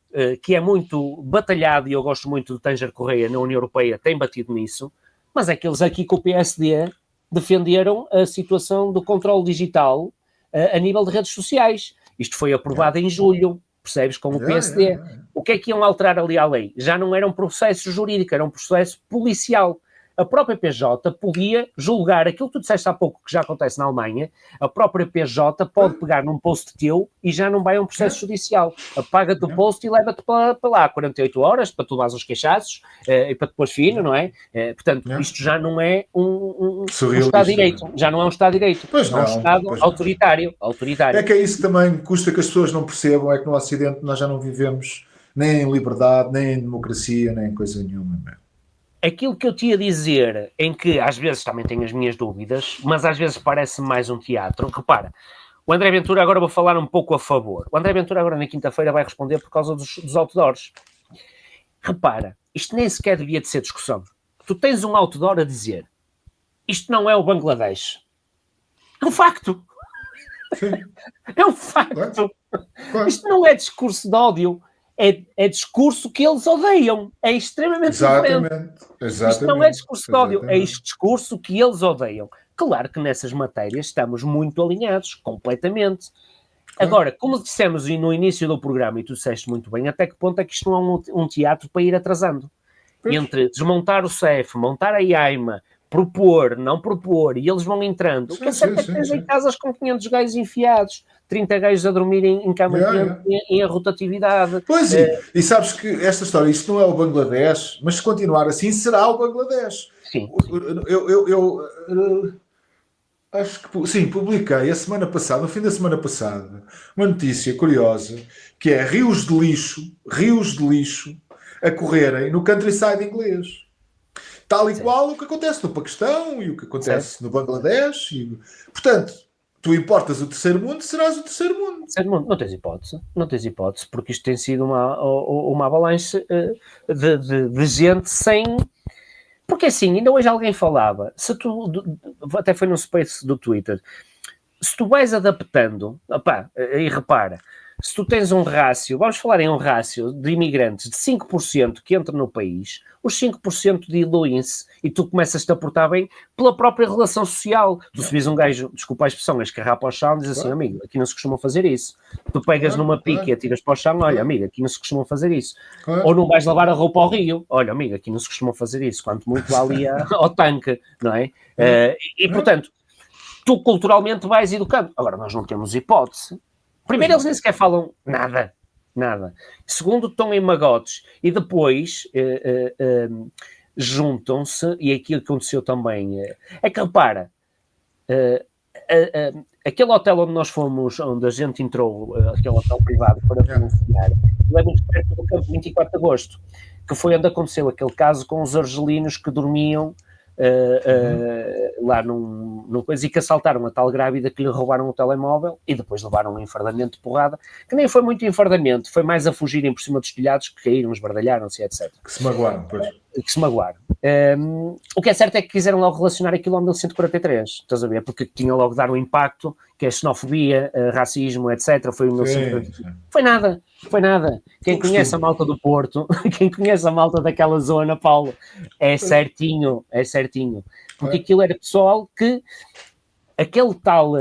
que é muito batalhado, e eu gosto muito do Tanger Correia na União Europeia, tem batido nisso, mas é que eles aqui com o PSD defenderam a situação do controle digital a nível de redes sociais. Isto foi aprovado em julho, percebes, com o PSD. O que é que iam alterar ali à lei? Já não era um processo jurídico, era um processo policial. A própria PJ podia julgar aquilo que tu disseste há pouco, que já acontece na Alemanha. A própria PJ pode pegar num post teu e já não vai a um processo judicial. Apaga-te o post e leva-te para lá 48 horas para tu levares os queixados e para depois fino, não é? Portanto, isto já não é um Estado de Direito. Já não é um Estado de Direito. É um Estado autoritário. É que é isso que também custa que as pessoas não percebam, é que no Ocidente nós já não vivemos nem em liberdade, nem em democracia, nem em coisa nenhuma. Aquilo que eu te ia dizer, em que às vezes também tenho as minhas dúvidas, mas às vezes parece mais um teatro. Repara, o André Ventura, agora vou falar um pouco a favor. O André Ventura agora na quinta-feira vai responder por causa dos outdoors. Repara, isto nem sequer devia de ser discussão. Tu tens um outdoor a dizer, isto não é o Bangladesh. É um facto. É um facto. Isto não é discurso de ódio. É discurso que eles odeiam. É extremamente diferente. Isto não é discurso de ódio, é este discurso que eles odeiam. Claro que nessas matérias estamos muito alinhados, completamente. Agora, como dissemos no início do programa, e tu disseste muito bem, até que ponto é que isto não é um teatro para ir atrasando? Entre desmontar o CEF, montar a IAIMA, propor, não propor, e eles vão entrando. O que é certo é que tens em casas com 500 gajos enfiados, 30 gajos a dormir em cama em rotatividade. Pois e sabes que esta história, isto não é o Bangladesh, mas se continuar assim será o Bangladesh. Sim. Acho que sim, publiquei a semana passada, no fim da semana passada, uma notícia curiosa que é rios de lixo a correrem no countryside inglês. Tal e Certo, qual o que acontece no Paquistão e o que certo. acontece no Bangladesh. Portanto, tu importas o terceiro mundo, serás o terceiro mundo. Não tens hipótese, não tens hipótese, porque isto tem sido uma avalanche de gente sem. Porque assim, ainda hoje alguém falava, se tu, até foi no space do Twitter, se tu vais adaptando, opá, e repara, se tu tens um rácio, vamos falar em um rácio de imigrantes de 5% que entram no país, os 5% diluem-se e tu começas-te a portar bem pela própria relação social. Tu se vis um gajo, desculpa a expressão, a escarrar para o chão, diz assim, Claro, amigo, aqui não se costuma fazer isso. Tu pegas claro, numa pique e claro, atiras para o chão, olha, claro, amigo, aqui não se costuma fazer isso. Ou claro. não vais lavar a roupa ao rio, olha, amigo, aqui não se costuma fazer isso, quanto muito lá ali ao tanque, não é? Portanto, tu culturalmente vais educando. Agora, nós não temos hipótese. Pois Primeiro, eles não. nem sequer falam nada. Nada. Segundo, estão em magotes. E depois juntam-se, e aquilo que aconteceu também é que, repara, aquele hotel onde nós fomos, onde a gente entrou, aquele hotel privado para Yeah. financiar, é muito perto do campo 24 de Agosto, que foi onde aconteceu aquele caso com os argelinos que dormiam lá num coisa e que assaltaram a tal grávida que lhe roubaram o telemóvel e depois levaram um enfardamento de porrada, que nem foi muito enfardamento, foi mais a fugirem por cima dos telhados que caíram, esbardalharam-se, etc. Que se magoaram, pois. Que se magoaram. O que é certo é que quiseram logo relacionar aquilo ao 1143, estás a ver? Porque tinha logo de dar um impacto, que é xenofobia, racismo, etc. Foi o 1143. Foi nada. Quem conhece a malta do Porto, quem conhece a malta daquela zona, Paulo, é certinho. Porque aquilo era pessoal que, aquele tal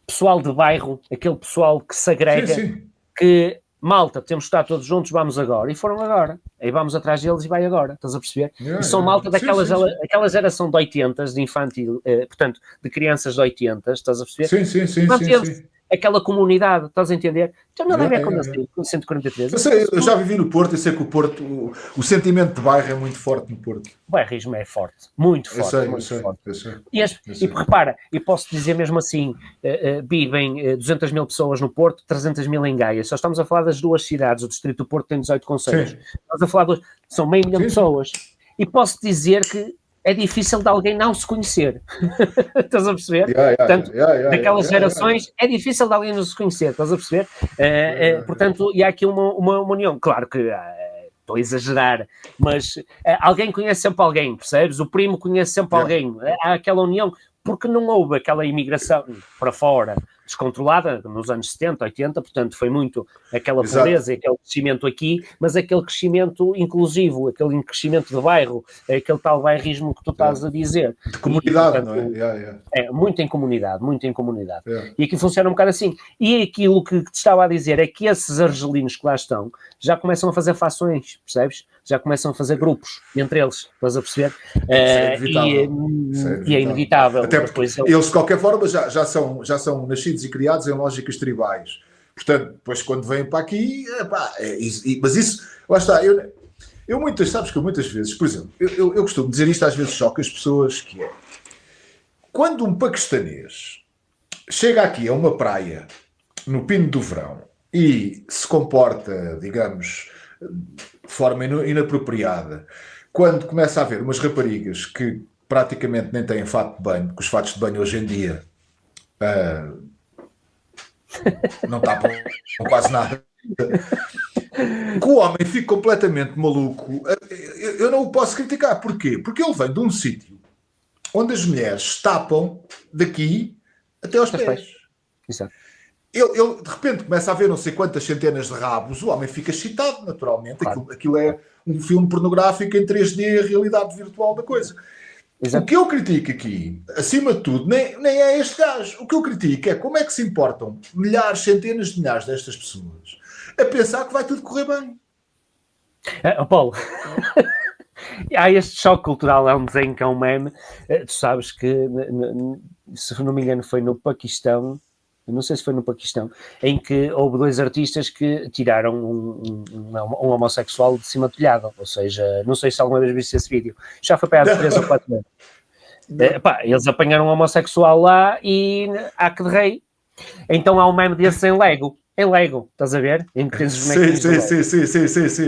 pessoal de bairro, aquele pessoal que se agrega, que malta, temos de estar todos juntos, vamos agora. E foram agora. Aí vamos atrás deles e vai agora. Estás a perceber? E são malta daquela geração de 80, de infantil, portanto, de crianças de 80, estás a perceber? Sim. Aquela comunidade, estás a entender? Então nada a ver com 143. Eu já vivi no Porto, eu sei que o Porto, o sentimento de bairro é muito forte no Porto. O bairrismo é forte, muito forte. Eu sei. E repara, e posso dizer mesmo assim, vivem 200 mil pessoas no Porto, 300 mil em Gaia. Só estamos a falar das duas cidades, o Distrito do Porto tem 18 concelhos. Estamos a falar são meio milhão de pessoas. E posso dizer que é difícil de alguém não se conhecer. Estás a perceber? Portanto, daquelas gerações, é difícil de alguém não se conhecer. Estás a perceber? Portanto, e há aqui uma união. Claro que estou a exagerar, mas alguém conhece sempre alguém, percebes? O primo conhece sempre alguém. Há aquela união, porque não houve aquela imigração para fora descontrolada nos anos 70, 80, portanto foi muito aquela pobreza, aquele crescimento aqui, mas aquele crescimento inclusivo, aquele crescimento de bairro, aquele tal bairrismo que tu estás a dizer. De comunidade, e, portanto, não é? Muito em comunidade. E aqui funciona um bocado assim. E aquilo que te estava a dizer é que esses argelinos que lá estão já começam a fazer fações, percebes? Já começam a fazer grupos entre eles, estás a perceber? E é inevitável. Até porque eles, de qualquer forma, já são nascidos e criados em lógicas tribais. Portanto, depois quando vêm para aqui, mas isso, lá está, sabes que eu muitas vezes, por exemplo, eu costumo dizer isto, às vezes choca as pessoas, que é, quando um paquistanês chega aqui a uma praia, no pino do verão, e se comporta, digamos, de forma inapropriada, quando começa a haver umas raparigas que praticamente nem têm fato de banho, porque os fatos de banho hoje em dia não está por quase nada, que o homem fica completamente maluco, eu não o posso criticar. Porquê? Porque ele vem de um sítio onde as mulheres tapam daqui até aos pés. Exato. Ele de repente começa a ver não sei quantas centenas de rabos, o homem fica excitado, naturalmente. Claro. Aquilo é um filme pornográfico em 3D, a realidade virtual da coisa. Exato. O que eu critico aqui, acima de tudo, nem é este gajo. O que eu critico é como é que se importam milhares, centenas de milhares destas pessoas a pensar que vai tudo correr bem. Paulo, há este choque cultural, há um desenho que é um meme. Tu sabes que, se não me engano, foi no Paquistão. Não sei se foi no Paquistão, em que houve dois artistas que tiraram um homossexual de cima do telhado, ou seja, não sei se alguma vez viste esse vídeo, já foi para há 3 ou 4 anos. Eles apanharam um homossexual lá e há que de rei. Então há um meme desse em Lego. Em Lego, estás a ver? Em que tens os bonequinhos do Lego.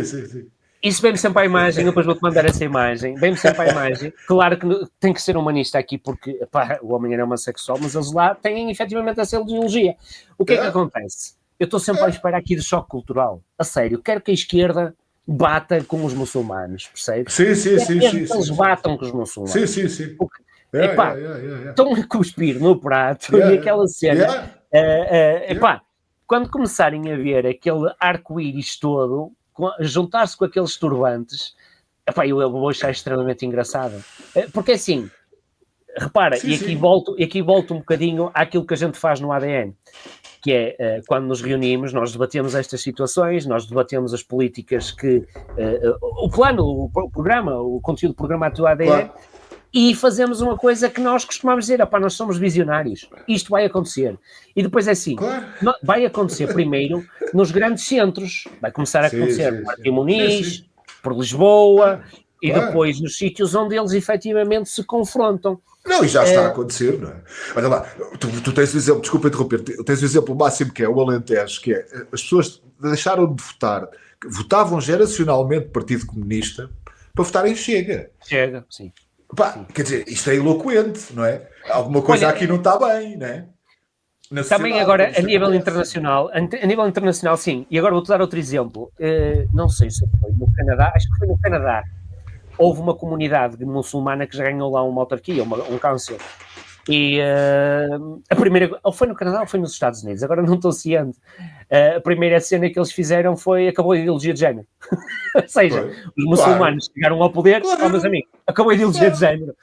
Sim. Isso vem-me sempre à imagem, depois vou-te mandar essa imagem. Vem-me sempre à imagem. Claro que tem que ser humanista aqui, porque o homem era homossexual, mas eles lá têm efetivamente essa ideologia. O que é que acontece? Eu estou sempre à espera aqui do choque cultural. A sério, quero que a esquerda bata com os muçulmanos, percebes? Sim. Que eles batam com os muçulmanos. Sim. Estão a cuspir no prato e aquela cena. Quando começarem a ver aquele arco-íris todo juntar-se com aqueles turbantes, eu vou achar extremamente engraçado. Porque assim, repara, aqui volto um bocadinho àquilo que a gente faz no ADN, que é, quando nos reunimos, nós debatemos estas situações, nós debatemos as políticas que, o plano, o programa, o conteúdo programado do ADN, e fazemos uma coisa que nós costumamos dizer, nós somos visionários, isto vai acontecer. E depois é assim, vai acontecer primeiro nos grandes centros, vai começar a acontecer por Martim Muniz, por Lisboa, e depois nos sítios onde eles efetivamente se confrontam. Não, e já está a acontecer, não é? Olha lá, tu tens o exemplo, desculpa interromper, tens o exemplo máximo que é o Alentejo, que é, as pessoas deixaram de votar, votavam geracionalmente Partido Comunista para votarem Chega. Chega, sim. Quer dizer, isto é eloquente, não é? Alguma coisa aqui não está bem, não é? Também agora, a nível internacional, sim. E agora vou-te dar outro exemplo. Não sei se foi no Canadá, acho que foi no Canadá. Houve uma comunidade muçulmana que já ganhou lá uma autarquia, um council. E a primeira, ou foi no Canadá ou foi nos Estados Unidos, agora não estou ciente. A primeira cena que eles fizeram foi acabou a ideologia de género. Ou seja, os muçulmanos chegaram ao poder, meus amigos, acabou a ideologia de género.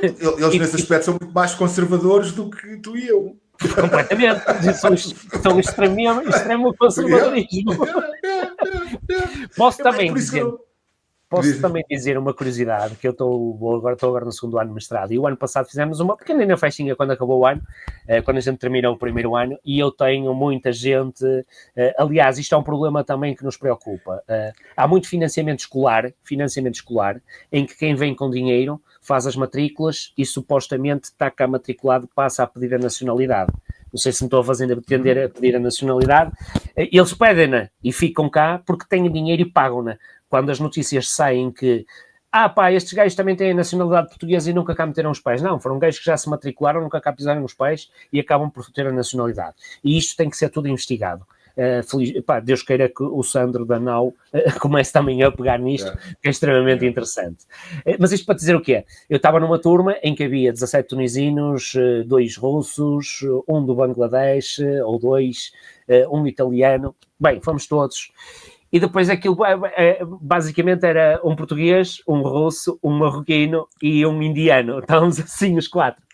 Eles nesse aspecto são muito mais conservadores do que tu e eu. Completamente. São extremo conservadorismo. Posso também dizer... também dizer uma curiosidade, que eu estou agora no segundo ano de mestrado, e o ano passado fizemos uma pequena festinha quando acabou o ano, quando a gente terminou o primeiro ano, e eu tenho muita gente, aliás, isto é um problema também que nos preocupa, há muito financiamento escolar, em que quem vem com dinheiro faz as matrículas e supostamente está cá matriculado, passa a pedir a nacionalidade. Não sei se me estou a fazer entender a pedir a nacionalidade. Eles pedem-na e ficam cá porque têm dinheiro e pagam-na. Quando as notícias saem que estes gajos também têm a nacionalidade portuguesa e nunca cá meteram os pais. Não, foram gajos que já se matricularam, nunca cá pisaram os pais e acabam por ter a nacionalidade. E isto tem que ser tudo investigado. Deus queira que o Sandro da Nau comece também a pegar nisto, que é extremamente interessante. Mas isto para dizer o quê? Eu estava numa turma em que havia 17 tunisinos, 2 russos, um do Bangladesh, ou 2, um italiano. Bem, fomos todos. E depois aquilo basicamente era um português, um russo, um marroquino e um indiano. Estávamos assim os 4.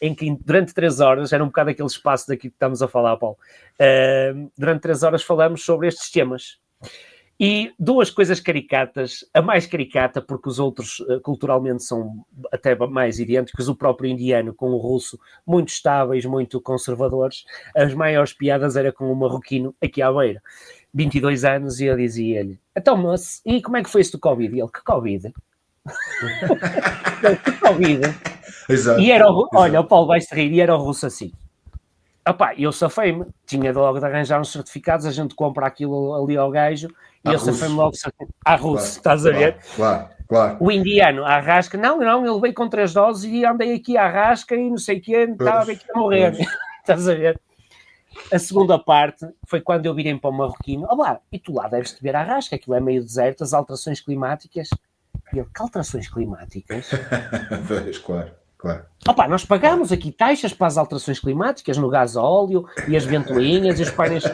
Em que durante 3 horas, era um bocado aquele espaço daqui que estamos a falar, Paulo, durante 3 horas falamos sobre estes temas. E 2 coisas caricatas, a mais caricata, porque os outros culturalmente são até mais idênticos, o próprio indiano com o russo, muito estáveis, muito conservadores. As maiores piadas era com o marroquino aqui à beira, 22 anos, e eu dizia-lhe, então, mas, e como é que foi isso do Covid? E ele, que Covid? Que Covid? Exato, e era olha, o Paulo vai-se rir, e era o russo assim. Eu safei-me, tinha logo de arranjar uns certificados, a gente compra aquilo ali ao gajo, e eu safei-me logo à russo, estás a ver? Claro. O indiano, à rasca, não, ele veio com 3 doses e andei aqui à rasca e não sei o quê, estava aqui a morrer, estás a ver? A segunda parte foi quando eu virei para o marroquino, e tu lá deves-te ver à rasca, aquilo é meio deserto, as alterações climáticas. E ele, que alterações climáticas? Claro. Nós pagamos aqui taxas para as alterações climáticas no gás óleo e as ventoinhas e os painéis.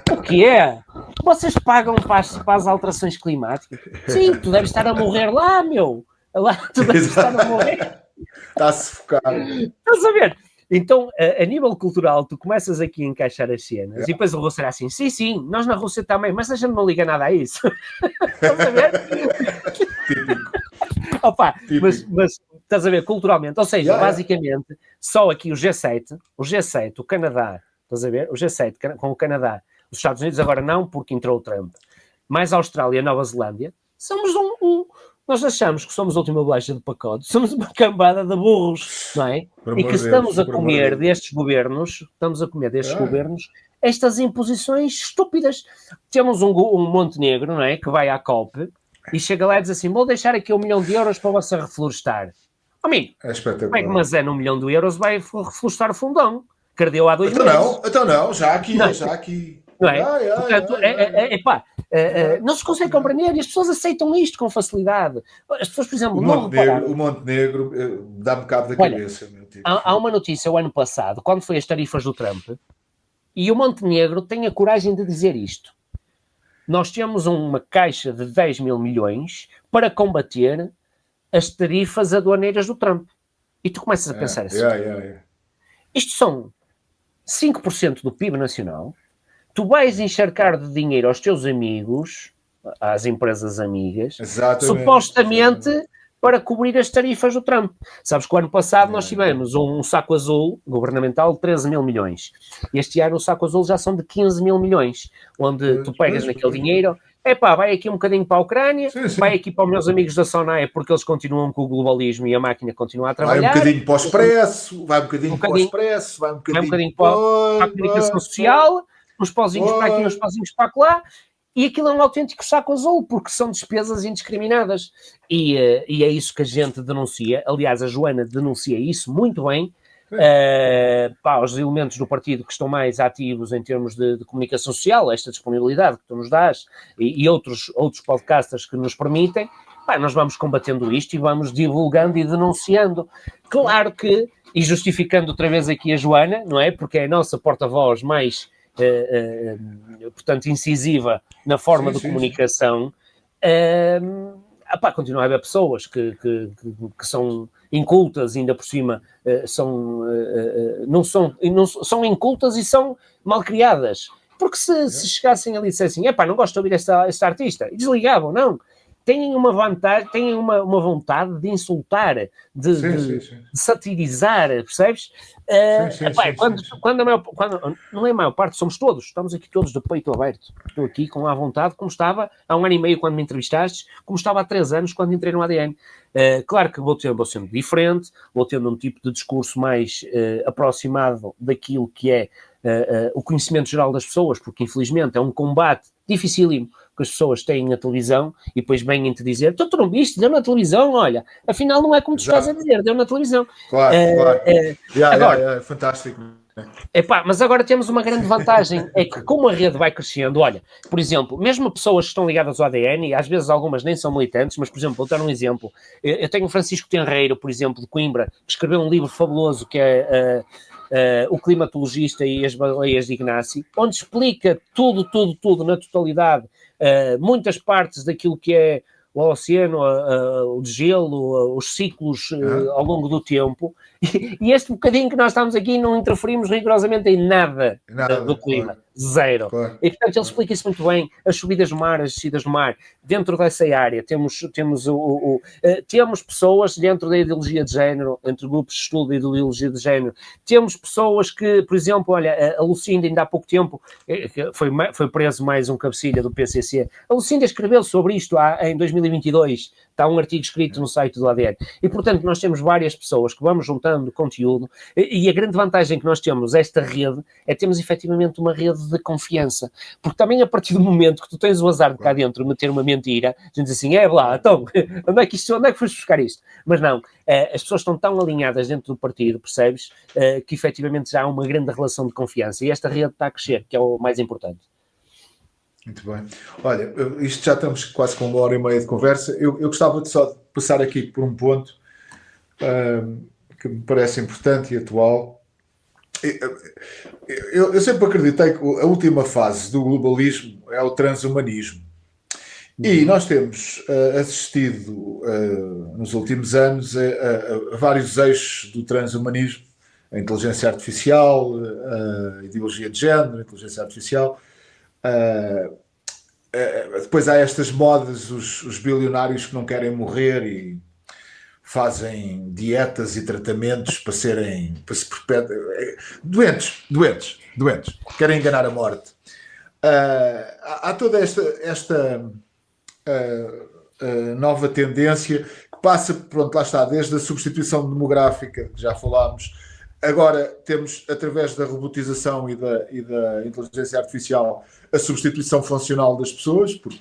O que é? Vocês pagam para as alterações climáticas? Sim, tu deves estar a morrer lá, meu. Lá, tu deves estar a morrer. Está a sufocar. Estás a ver? Então, a nível cultural, tu começas aqui a encaixar as cenas e depois o russo era assim, sim, nós na Rússia também, mas a gente não liga nada a isso. Estás a ver? Típico. Mas estás a ver, culturalmente, ou seja, basicamente, só aqui o G7, o Canadá, estás a ver? O G7 com o Canadá, os Estados Unidos agora não, porque entrou o Trump, mais a Austrália e a Nova Zelândia, somos nós achamos que somos a última bolacha do pacote, somos uma cambada de burros, não é? E que estamos a comer destes governos, estas imposições estúpidas. Temos um Montenegro, não é? Que vai à COP e chega lá e diz assim: vou deixar aqui €1 milhão para você reflorestar. Amigo, como é que mas é €1 milhão vai reflorestar o fundão? Que ardeu há 2 meses. Então não, já aqui. Não é? Portanto, não se consegue compreender e as pessoas aceitam isto com facilidade. As pessoas, por exemplo, o Montenegro dá-me cabo da cabeça. Meu tipo. Há uma notícia o ano passado, quando foi as tarifas do Trump, e o Montenegro tem a coragem de dizer isto. Nós temos uma caixa de 10 mil milhões para combater as tarifas aduaneiras do Trump. E tu começas a pensar assim. Isto são 5% do PIB nacional. Tu vais encharcar de dinheiro aos teus amigos, às empresas amigas, supostamente para cobrir as tarifas do Trump. Sabes que o ano passado nós tivemos um saco azul governamental de 13 mil milhões. Este ano o saco azul já são de 15 mil milhões, onde tu pegas naquele dinheiro, vai aqui um bocadinho para a Ucrânia, vai aqui para os meus amigos da Sonae, porque eles continuam com o globalismo e a máquina continua a trabalhar. Vai um bocadinho para o Expresso, vai um bocadinho para o Expresso, vai um bocadinho para a comunicação social, uns pauzinhos para aqui, uns pauzinhos para lá, e aquilo é um autêntico saco azul, porque são despesas indiscriminadas. E é isso que a gente denuncia. Aliás, a Joana denuncia isso muito bem. Os elementos do partido que estão mais ativos em termos de comunicação social, esta disponibilidade que tu nos dás, e outros podcasters que nos permitem, nós vamos combatendo isto e vamos divulgando e denunciando. Claro que, e justificando outra vez aqui a Joana, não é? Porque é a nossa porta-voz mais... portanto, incisiva na forma de comunicação, continua a haver pessoas que são incultas, ainda por cima não são incultas e são malcriadas, porque se chegassem ali e dissessem, não gosto de ouvir este artista, e desligavam, não. Têm uma vantagem, têm uma vontade de insultar, de satirizar, percebes? Quando não é a maior parte, somos todos, estamos aqui todos de peito aberto. Estou aqui com a vontade, como estava há 1 ano e meio quando me entrevistaste, como estava há 3 anos quando entrei no ADN. Claro que vou sendo diferente, vou tendo um tipo de discurso mais aproximado daquilo que é o conhecimento geral das pessoas, porque infelizmente é um combate dificílimo que as pessoas têm na televisão e depois vêm-te dizer, tu não viste, deu na televisão, olha, afinal não é como tu estás a dizer, deu na televisão. Claro. Agora, fantástico. Mas agora temos uma grande vantagem, é que como a rede vai crescendo, olha, por exemplo, mesmo pessoas que estão ligadas ao ADN, e às vezes algumas nem são militantes, mas por exemplo, vou dar um exemplo, eu tenho o Francisco Tenreiro, por exemplo, de Coimbra, que escreveu um livro fabuloso que é O Climatologista e as Baleias de Ignacy, onde explica tudo na totalidade, muitas partes daquilo que é o oceano, o degelo, os ciclos ao longo do tempo, e este bocadinho que nós estamos aqui não interferimos rigorosamente em nada do clima. Claro. Zero. Claro. E, portanto, ele explica isso muito bem. As subidas do mar, as descidas do mar. Dentro dessa área, temos pessoas dentro da ideologia de género, entre grupos de estudo da ideologia de género. Temos pessoas que, por exemplo, olha, a Lucinda, ainda há pouco tempo, foi preso mais um cabecilha do PCC. A Lucinda escreveu sobre isto em 2022. Está um artigo escrito no site do ADN. E, portanto, nós temos várias pessoas que vamos juntando conteúdo e a grande vantagem que nós temos, esta rede, é termos efetivamente uma rede de confiança. Porque também a partir do momento que tu tens o azar de cá dentro meter uma mentira, a gente diz assim, então, onde é que foste buscar isto? Mas não, as pessoas estão tão alinhadas dentro do partido, percebes, que efetivamente já há uma grande relação de confiança e esta rede está a crescer, que é o mais importante. Muito bem. Olha, isto já estamos quase com 1h30 de conversa. Eu gostava de só passar aqui por um ponto que me parece importante e atual. Eu sempre acreditei que a última fase do globalismo é o transhumanismo. E nós temos assistido nos últimos anos a vários eixos do transhumanismo, a inteligência artificial, a ideologia de género, a inteligência artificial. Depois há estas modas, os bilionários que não querem morrer e fazem dietas e tratamentos para se doentes, querem enganar a morte. Há toda esta nova tendência que passa, pronto, lá está, desde a substituição demográfica, que já falámos, agora temos, através da robotização e da inteligência artificial, a substituição funcional das pessoas, porque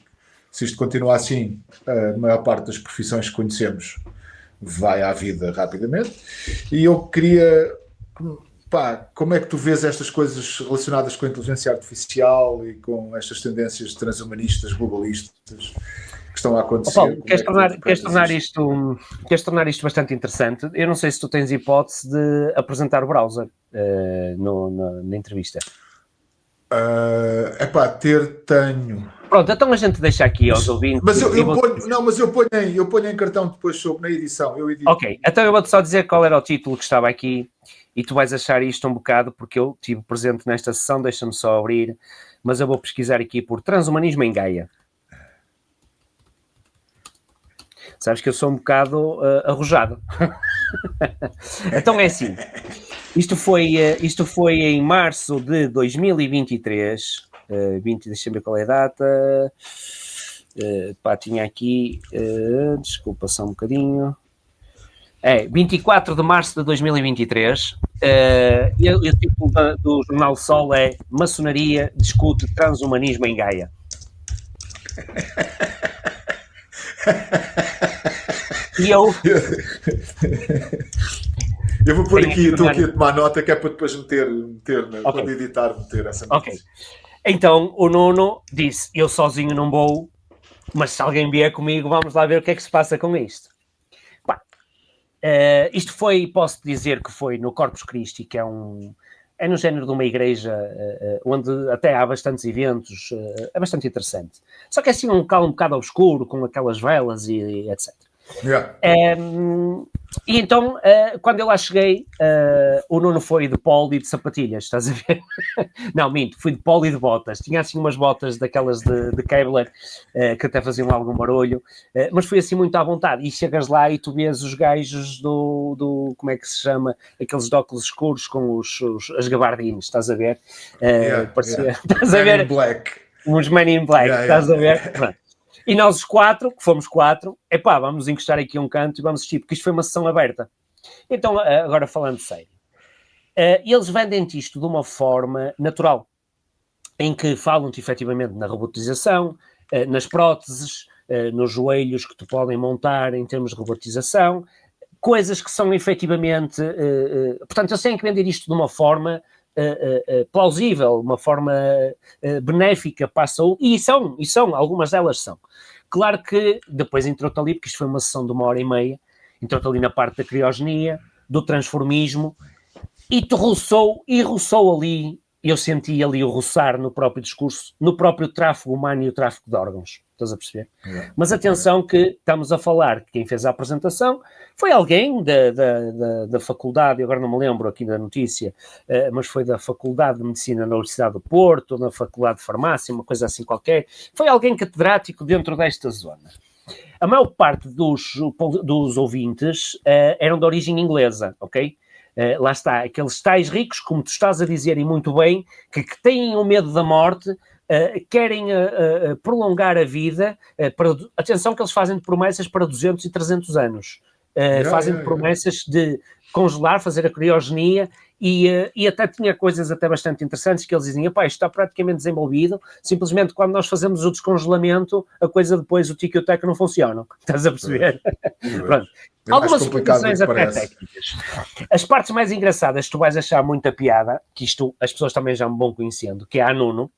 se isto continuar assim, a maior parte das profissões que conhecemos vai à vida rapidamente. E eu queria... Pá, como é que tu vês estas coisas relacionadas com a inteligência artificial e com estas tendências transhumanistas, globalistas que estão a acontecer? Paulo, queres tornar isto bastante interessante? Eu não sei se tu tens hipótese de apresentar o browser na entrevista. Tenho. Pronto, então a gente deixa aqui aos ouvintes. Mas eu ponho em cartão depois na edição. Ok, então eu vou-te só dizer qual era o título que estava aqui e tu vais achar isto um bocado, porque eu estive presente nesta sessão, deixa-me só abrir, mas eu vou pesquisar aqui por Transhumanismo em Gaia. Sabes que eu sou um bocado arrojado. Então é assim, isto foi em março de 2023, deixa-me ver qual é a data, tinha aqui, desculpa só um bocadinho, 24 de março de 2023, e o título do Jornal Sol é Maçonaria discute transhumanismo em Gaia. E eu vou pôr aqui, estou aqui a tomar nota, que é para depois meter quando editar, meter essa notícia. Ok. Então o Nuno disse, eu sozinho não vou, mas se alguém vier comigo, vamos lá ver o que é que se passa com isto. Isto foi, posso dizer que foi no Corpus Christi, que é no género de uma igreja onde até há bastantes eventos, é bastante interessante. Só que é assim um local um bocado obscuro, com aquelas velas e etc. Yeah. E então, quando eu lá cheguei, o Nuno foi de polo e de sapatilhas, estás a ver? Não, minto, fui de polo e de botas. Tinha assim umas botas daquelas de Kevlar, que até faziam algum barulho, mas fui assim muito à vontade. E chegas lá e tu vês os gajos do como é que se chama? Aqueles de óculos escuros com as gabardines, estás a ver? Estás a ver? Men in Black. Uns Men in Black, estás a ver? Pronto. E nós os quatro, que fomos quatro, vamos encostar aqui a um canto e vamos assistir, porque isto foi uma sessão aberta. Então, agora falando sério, eles vendem-te isto de uma forma natural, em que falam-te efetivamente na robotização, nas próteses, nos joelhos que tu podem montar em termos de robotização, coisas que são efetivamente... portanto, eles têm que vender isto de uma forma... plausível, uma forma benéfica para a saúde, e são, algumas delas são. Claro que depois entrou-te ali, porque isto foi uma sessão de 1h30, entrou-te ali na parte da criogenia, do transformismo, e te roçou ali, eu senti ali o roçar no próprio discurso, no próprio tráfego humano e o tráfego de órgãos. Estás a perceber? Mas atenção que estamos a falar que quem fez a apresentação foi alguém da faculdade, agora não me lembro aqui da notícia, mas foi da Faculdade de Medicina na Universidade do Porto, ou na Faculdade de Farmácia, uma coisa assim qualquer. Foi alguém catedrático dentro desta zona. A maior parte dos ouvintes eram de origem inglesa, ok? Lá está, aqueles tais ricos, como tu estás a dizer e muito bem, que têm o medo da morte, querem prolongar a vida, atenção que eles fazem promessas para 200 e 300 anos, fazem promessas de congelar, fazer a criogenia, e até tinha coisas até bastante interessantes que eles diziam, isto está praticamente desenvolvido, simplesmente quando nós fazemos o descongelamento, a coisa depois, o tico e o teco não funcionam, estás a perceber? Pronto. Algumas explicações até técnicas. As partes mais engraçadas, tu vais achar muita piada, que isto as pessoas também já me vão conhecendo, que é a Nuno,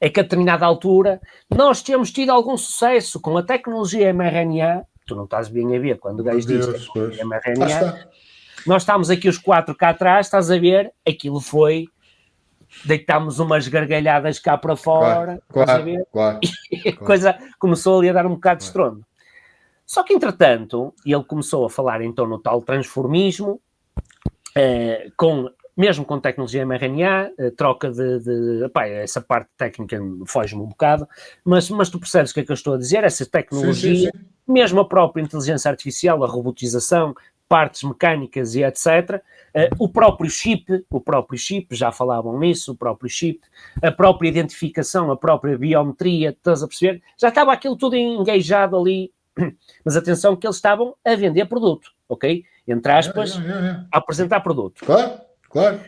é que a determinada altura nós temos tido algum sucesso com a tecnologia mRNA, tu não estás bem a ver quando o gajo diz mRNA, nós estamos aqui os quatro cá atrás, estás a ver, aquilo foi, deitámos umas gargalhadas cá para fora, estás a ver, e a coisa começou ali a dar um bocado de estrondo. Só que, entretanto, ele começou a falar então no tal transformismo, mesmo com tecnologia mRNA, troca essa parte técnica foge-me um bocado, mas tu percebes o que é que eu estou a dizer? Essa tecnologia, sim. Mesmo a própria inteligência artificial, a robotização, partes mecânicas e etc. O próprio chip, já falavam nisso, o próprio chip, a própria identificação, a própria biometria, estás a perceber? Já estava aquilo tudo engaijado ali, mas atenção que eles estavam a vender produto, ok? Entre aspas, a apresentar produto. Claro.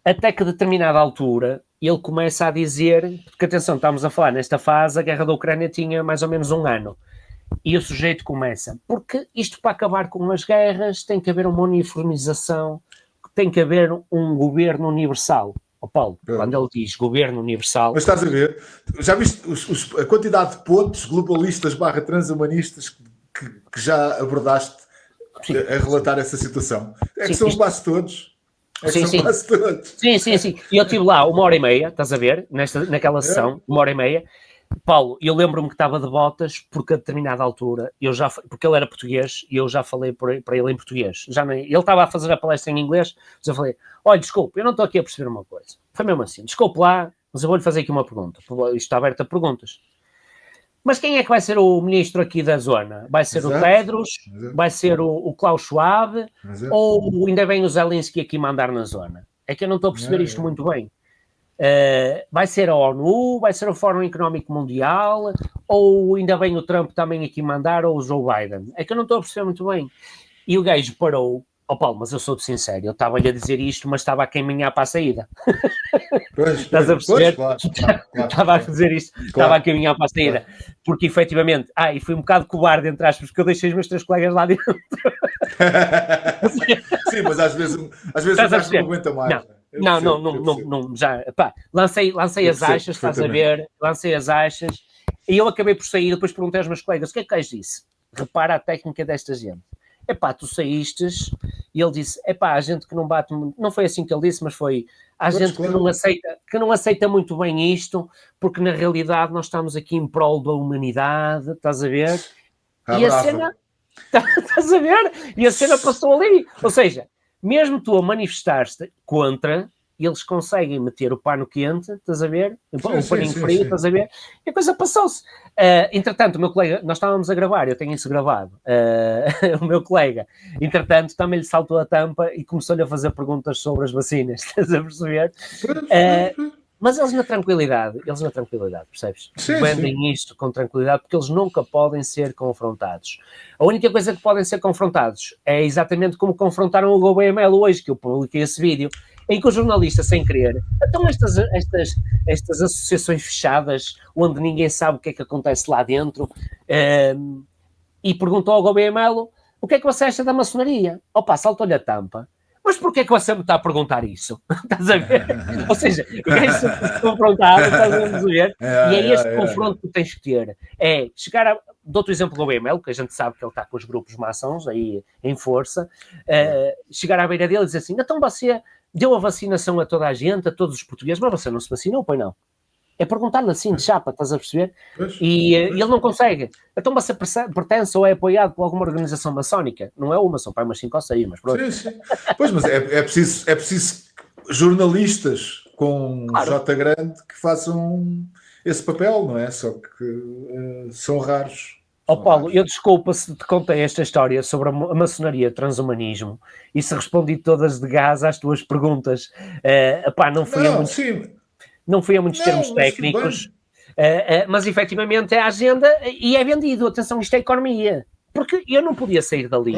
Até que a determinada altura ele começa a dizer, porque atenção, estamos a falar nesta fase, a guerra da Ucrânia tinha mais ou menos 1 ano. E o sujeito começa, porque isto para acabar com as guerras tem que haver uma uniformização, tem que haver um governo universal. Paulo, quando ele diz governo universal... Mas estás a ver, já viste a quantidade de pontos globalistas / transhumanistas que já abordaste a relatar essa situação? É que são quase todos. Quase todos. Sim. E eu estive lá 1h30, estás a ver, naquela sessão, 1h30. Paulo, eu lembro-me que estava de botas porque a determinada altura, porque ele era português e eu já falei para ele em português. Ele estava a fazer a palestra em inglês, mas eu falei, olha, desculpe, eu não estou aqui a perceber uma coisa. Foi mesmo assim, desculpe lá, mas eu vou-lhe fazer aqui uma pergunta. Isto está aberto a perguntas. Mas quem é que vai ser o ministro aqui da zona? Vai ser o Tedros? Vai ser o Klaus Schwab? Ou ainda vem o Zelensky aqui mandar na zona? É que eu não estou a perceber isto muito bem. Vai ser a ONU, vai ser o Fórum Económico Mundial, ou ainda vem o Trump também aqui mandar, ou o Joe Biden? É que eu não estou a perceber muito bem. E o gajo parou, Paulo, mas eu sou-te sincero, eu estava-lhe a dizer isto, mas estava a caminhar para a saída. Estás a perceber? Claro. Estava a dizer isto, estava a caminhar para a saída. Porque efetivamente, e fui um bocado cobarde, entre aspas, porque eu deixei os meus 3 colegas lá dentro. Sim, mas às vezes o gajo não aguenta mais. Não, já, lancei as achas, estás a ver, lancei as achas, e eu acabei por sair, depois perguntei aos meus colegas, o que é que o gajo disse? Repara a técnica desta gente. Tu saístes, e ele disse, a gente que não bate muito, não foi assim que ele disse, mas foi, gente que não aceita muito bem isto, porque na realidade nós estamos aqui em prol da humanidade, estás a ver? E a cena, estás a ver? E a cena passou ali, ou seja, mesmo tu a manifestar-te contra, eles conseguem meter o pano quente, estás a ver? O paninho frio, estás a ver? E a coisa passou-se. Entretanto, o meu colega, nós estávamos a gravar, eu tenho isso gravado, o meu colega, entretanto, também lhe saltou a tampa e começou-lhe a fazer perguntas sobre as vacinas, estás a perceber? Mas eles na tranquilidade, percebes? Vendem isto com tranquilidade porque eles nunca podem ser confrontados. A única coisa que podem ser confrontados é exatamente como confrontaram o GoBML hoje, que eu publiquei esse vídeo, em que o jornalista, sem querer, então estas associações fechadas, onde ninguém sabe o que é que acontece lá dentro, e perguntou ao GoBML, o que é que você acha da maçonaria? Saltou-lhe a tampa. Mas porquê é que você me está a perguntar isso? Estás a ver? Ou seja, o gajo se confrontado, estás a ver? E é este confronto que tens que ter. É chegar a... Dou-te o exemplo do BML, que a gente sabe que ele está com os grupos maçons aí em força. Chegar à beira dele e dizer assim, então você deu a vacinação a toda a gente, a todos os portugueses, mas você não se vacinou, pois não? É perguntar-lhe assim, de chapa, estás a perceber? E ele não consegue. Então você pertence ou é apoiado por alguma organização maçónica? Não é uma, são para umas 5 ou 6, mas pronto. Sim. Pois, mas é preciso jornalistas com J grande que façam esse papel, não é? Só que são raros. Paulo, eu desculpa se te contei esta história sobre a maçonaria transhumanismo e se respondi todas de gás às tuas perguntas. Não fui a muitos termos técnicos, mas efetivamente é a agenda e é vendido. Atenção, isto é economia. Porque eu não podia sair dali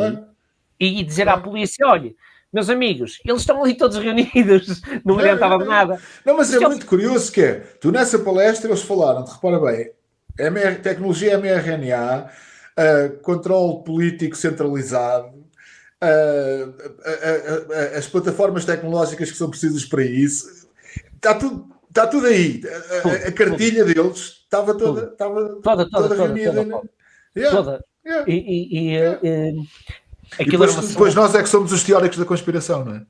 e dizer à polícia, olha, meus amigos, eles estão ali todos reunidos, não adiantava de nada. Não, mas é muito curioso que é, tu nessa palestra eles falaram, repara bem, tecnologia mRNA, controle político centralizado, as plataformas tecnológicas que são precisas para isso, está tudo aí. A cartilha deles estava toda reunida. Toda. E depois nós é que somos os teóricos da conspiração, não é?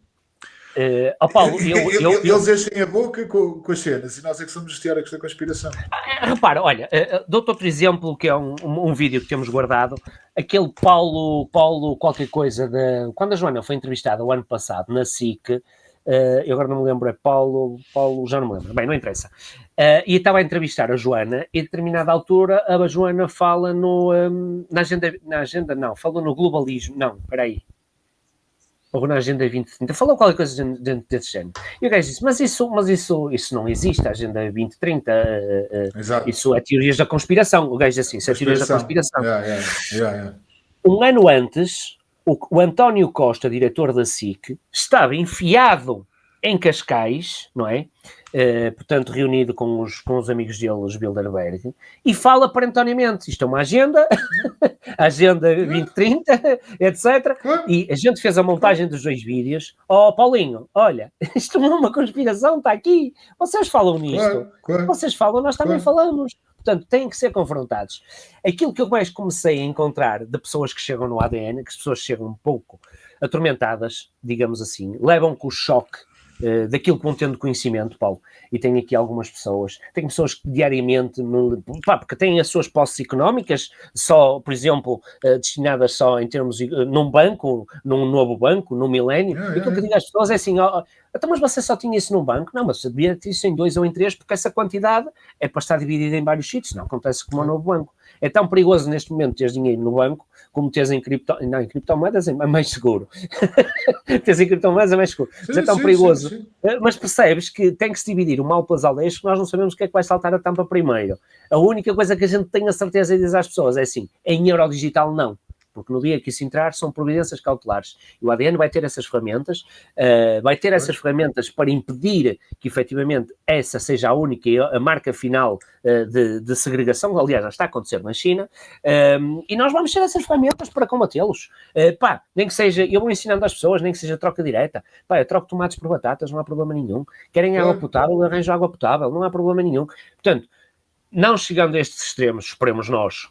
Paulo, eles enchem a boca com as cenas e nós é que somos os teóricos da conspiração. Repara, olha, dou-te outro exemplo que é um vídeo que temos guardado, aquele Paulo qualquer coisa, quando a Joana foi entrevistada o ano passado na SIC, eu agora não me lembro, é Paulo, já não me lembro, bem, não interessa. E estava a entrevistar a Joana e a determinada altura a Joana fala na agenda, não, falou no globalismo, não, espera aí. ou na Agenda 2030, falou qualquer coisa desse género. E o gajo disse, mas isso não existe, a Agenda 2030, isso é teorias da conspiração. O gajo disse assim, isso é teorias da conspiração. Um ano antes, o António Costa, diretor da SIC, estava enfiado em Cascais, não é? Portanto, reunido com os amigos dele, os Bilderberg, e fala perentoriamente, isto é uma agenda, Agenda 2030, etc. E a gente fez a montagem dos 2 vídeos. Paulinho, olha, isto não é uma conspiração, está aqui. Vocês falam nisto. Vocês falam, nós também falamos. Portanto, têm que ser confrontados. Aquilo que eu mais comecei a encontrar de pessoas que chegam no ADN, que as pessoas chegam um pouco atormentadas, digamos assim, levam com o choque daquilo que vão tendo conhecimento, Paulo, e tenho aqui algumas pessoas, tenho pessoas que diariamente, porque têm as suas posses económicas, só, por exemplo, destinadas só em termos, num banco, num novo banco, num milénio, e aquilo que eu digo às pessoas é assim, então, mas você só tinha isso num banco? Não, mas você devia ter isso em 2 ou em 3, porque essa quantidade é para estar dividida em vários sítios, não acontece como um novo banco. É tão perigoso neste momento teres dinheiro no banco, como teres em criptomoedas é mais seguro. Teres em criptomoedas é mais seguro. Mas é tão perigoso. Sim. Mas percebes que tem que se dividir o mal pelas aldeias, que nós não sabemos o que é que vai saltar a tampa primeiro. A única coisa que a gente tem a certeza de dizer às pessoas é assim, em euro digital não. Porque no dia que isso entrar, são providências cautelares. E o ADN vai ter essas ferramentas, para impedir que, efetivamente, essa seja a única, a marca final de segregação. Aliás, já está a acontecer na China. E nós vamos ter essas ferramentas para combatê-los. Nem que seja, eu vou ensinando às pessoas, nem que seja troca direta. Eu troco tomates por batatas, não há problema nenhum. Querem água potável, eu arranjo água potável, não há problema nenhum. Portanto, não chegando a estes extremos, esperemos nós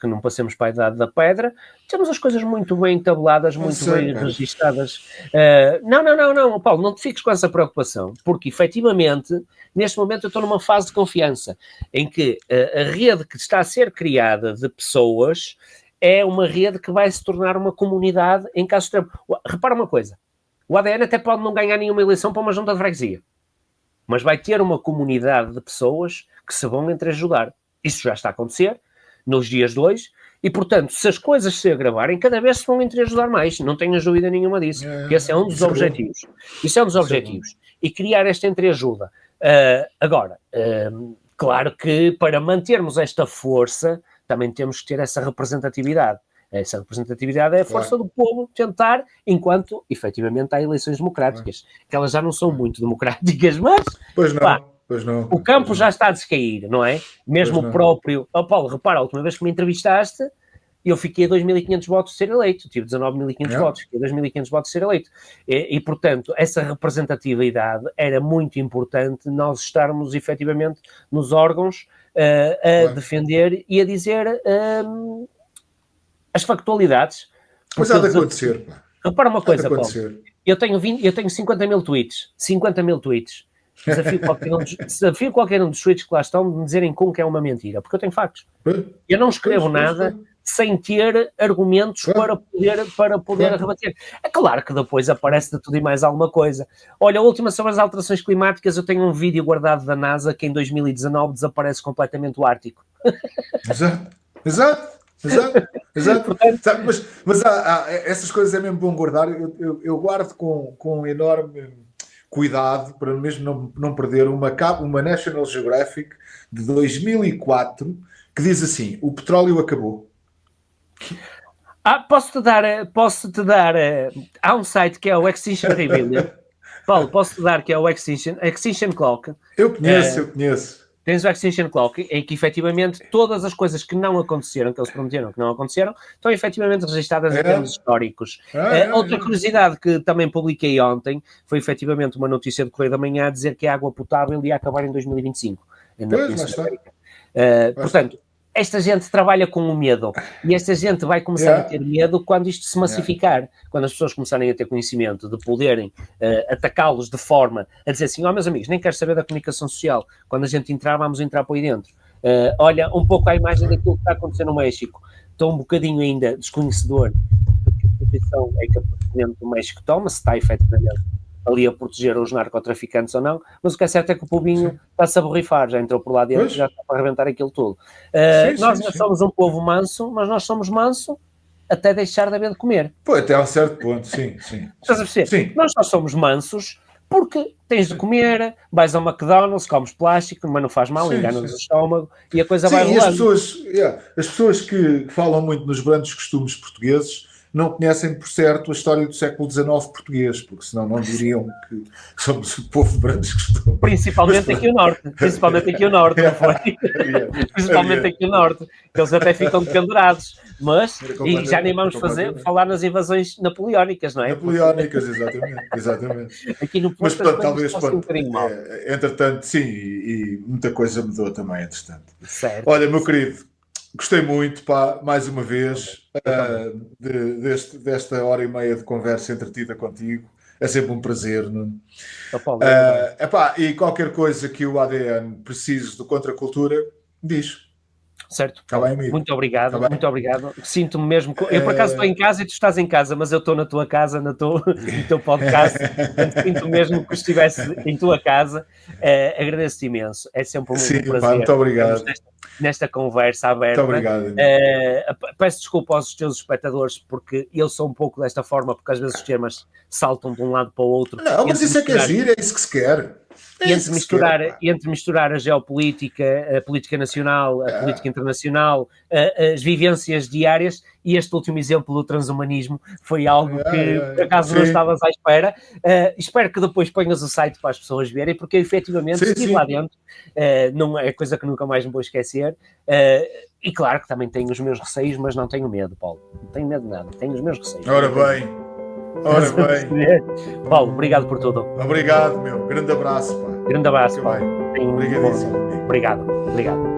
que não passemos para a idade da pedra, temos as coisas muito bem tabuladas, muito bem registadas. Não, Paulo, não te fiques com essa preocupação, porque efetivamente, neste momento eu estou numa fase de confiança, em que a rede que está a ser criada de pessoas é uma rede que vai se tornar uma comunidade em caso extremo. Repara uma coisa, o ADN até pode não ganhar nenhuma eleição para uma junta de freguesia, mas vai ter uma comunidade de pessoas que se vão entreajudar. Isso já está a acontecer nos dias de hoje, e, portanto, se as coisas se agravarem, cada vez se vão entreajudar mais, não tenho dúvida nenhuma disso, porque esse é um dos objetivos. Isso é um dos objetivos. E criar esta entreajuda. Agora, claro que para mantermos esta força, também temos que ter essa representatividade. Essa representatividade é a força do povo tentar, enquanto, efetivamente, há eleições democráticas, que elas já não são muito democráticas, mas... Pois não. O campo já está a descair, não é? Mesmo o próprio... Paulo, repara, a última vez que me entrevistaste, eu fiquei a 2.500 votos de ser eleito. Tive 19.500 votos, fiquei a 2.500 votos de ser eleito. E, portanto, essa representatividade era muito importante nós estarmos, efetivamente, nos órgãos a defender e a dizer as factualidades. Pois há de acontecer. Repara uma coisa, Paulo. Eu tenho 50 mil tweets. Desafio qualquer um dos tweets que lá estão de me dizerem como que é uma mentira, porque eu tenho factos. Eu não escrevo nada sem ter argumentos para poder rebater. É claro que depois aparece de tudo e mais alguma coisa. Olha, a última sobre as alterações climáticas, eu tenho um vídeo guardado da NASA que em 2019 desaparece completamente o Ártico. Exato. Mas há essas coisas é mesmo bom guardar. Eu guardo com enorme cuidado para mesmo não perder uma National Geographic de 2004 que diz assim: o petróleo acabou. Posso-te dar há um site que é o Extinction Rebellion. Paulo, posso-te dar que é o Extinction Clock. Eu conheço. Tens o Extinction Clock, em que efetivamente todas as coisas que não aconteceram, que eles prometeram que não aconteceram, estão efetivamente registadas em termos históricos. Outra curiosidade que também publiquei ontem foi efetivamente uma notícia do Correio da Manhã a dizer que a água potável ia acabar em 2025. Portanto, esta gente trabalha com o medo, e esta gente vai começar a ter medo quando isto se massificar, quando as pessoas começarem a ter conhecimento de poderem atacá-los de forma a dizer assim: meus amigos, nem quero saber da comunicação social, quando a gente entrar, vamos entrar por aí dentro. Olha, um pouco à imagem daquilo que está acontecendo no México. Estou um bocadinho ainda desconhecedor de que posição é que o presidente do México toma, se está efetivamente ali a proteger os narcotraficantes ou não, mas o que é certo é que o povinho está-se a borrifar, já entrou por lá dentro, já está para arrebentar aquilo tudo. Nós não somos um povo manso, mas nós somos manso até deixar de haver de comer. Pô, até a um certo ponto, sim. Estás a perceber? Sim. Nós só somos mansos porque tens de comer, vais ao McDonald's, comes plástico, mas não faz mal, engana-nos o estômago e a coisa vai rolando. As pessoas que falam muito nos grandes costumes portugueses não conhecem por certo a história do século XIX português, porque senão não diriam que somos o povo de grandes costumes. Principalmente aqui o Norte, não foi? Principalmente aqui o Norte, que eles até ficam pendurados, mas, e já nem vamos falar nas invasões napoleónicas, não é? Napoleónicas, exatamente. Aqui no Porto, mas talvez, um bocadinho mal. Entretanto, sim, e muita coisa mudou também, entretanto. Certo. Olha, meu querido, gostei muito, pá, mais uma vez, desta hora e meia de conversa entretida contigo. É sempre um prazer, Nuno. E qualquer coisa que o ADN precise do Contracultura, diz. Certo. Tá bem, amigo? Muito obrigado. Sinto-me mesmo... Eu, por acaso, estou em casa e tu estás em casa, mas eu estou na tua casa, no teu podcast. Sinto mesmo que estivesse em tua casa. Agradeço-te imenso. É sempre um prazer. Pá, muito obrigado. Nesta conversa aberta. Muito obrigado. Peço desculpa aos teus espectadores, porque eu sou um pouco desta forma, porque às vezes os temas saltam de um lado para o outro. Não, mas isso é que é giro, é isso que se quer. Entre misturar a geopolítica, a política nacional, a política internacional, as vivências diárias, e este último exemplo do transhumanismo foi algo que, por acaso, não estavas à espera. Espero que depois ponhas o site para as pessoas verem, porque efetivamente estive lá dentro, não é coisa que nunca mais me vou esquecer. E claro que também tenho os meus receios, mas não tenho medo, Paulo. Não tenho medo de nada, tenho os meus receios. Ora bem. Paulo, obrigado por tudo. Obrigado, meu. Grande abraço, pá. Grande abraço, Paulo. Obrigadíssimo. Obrigado.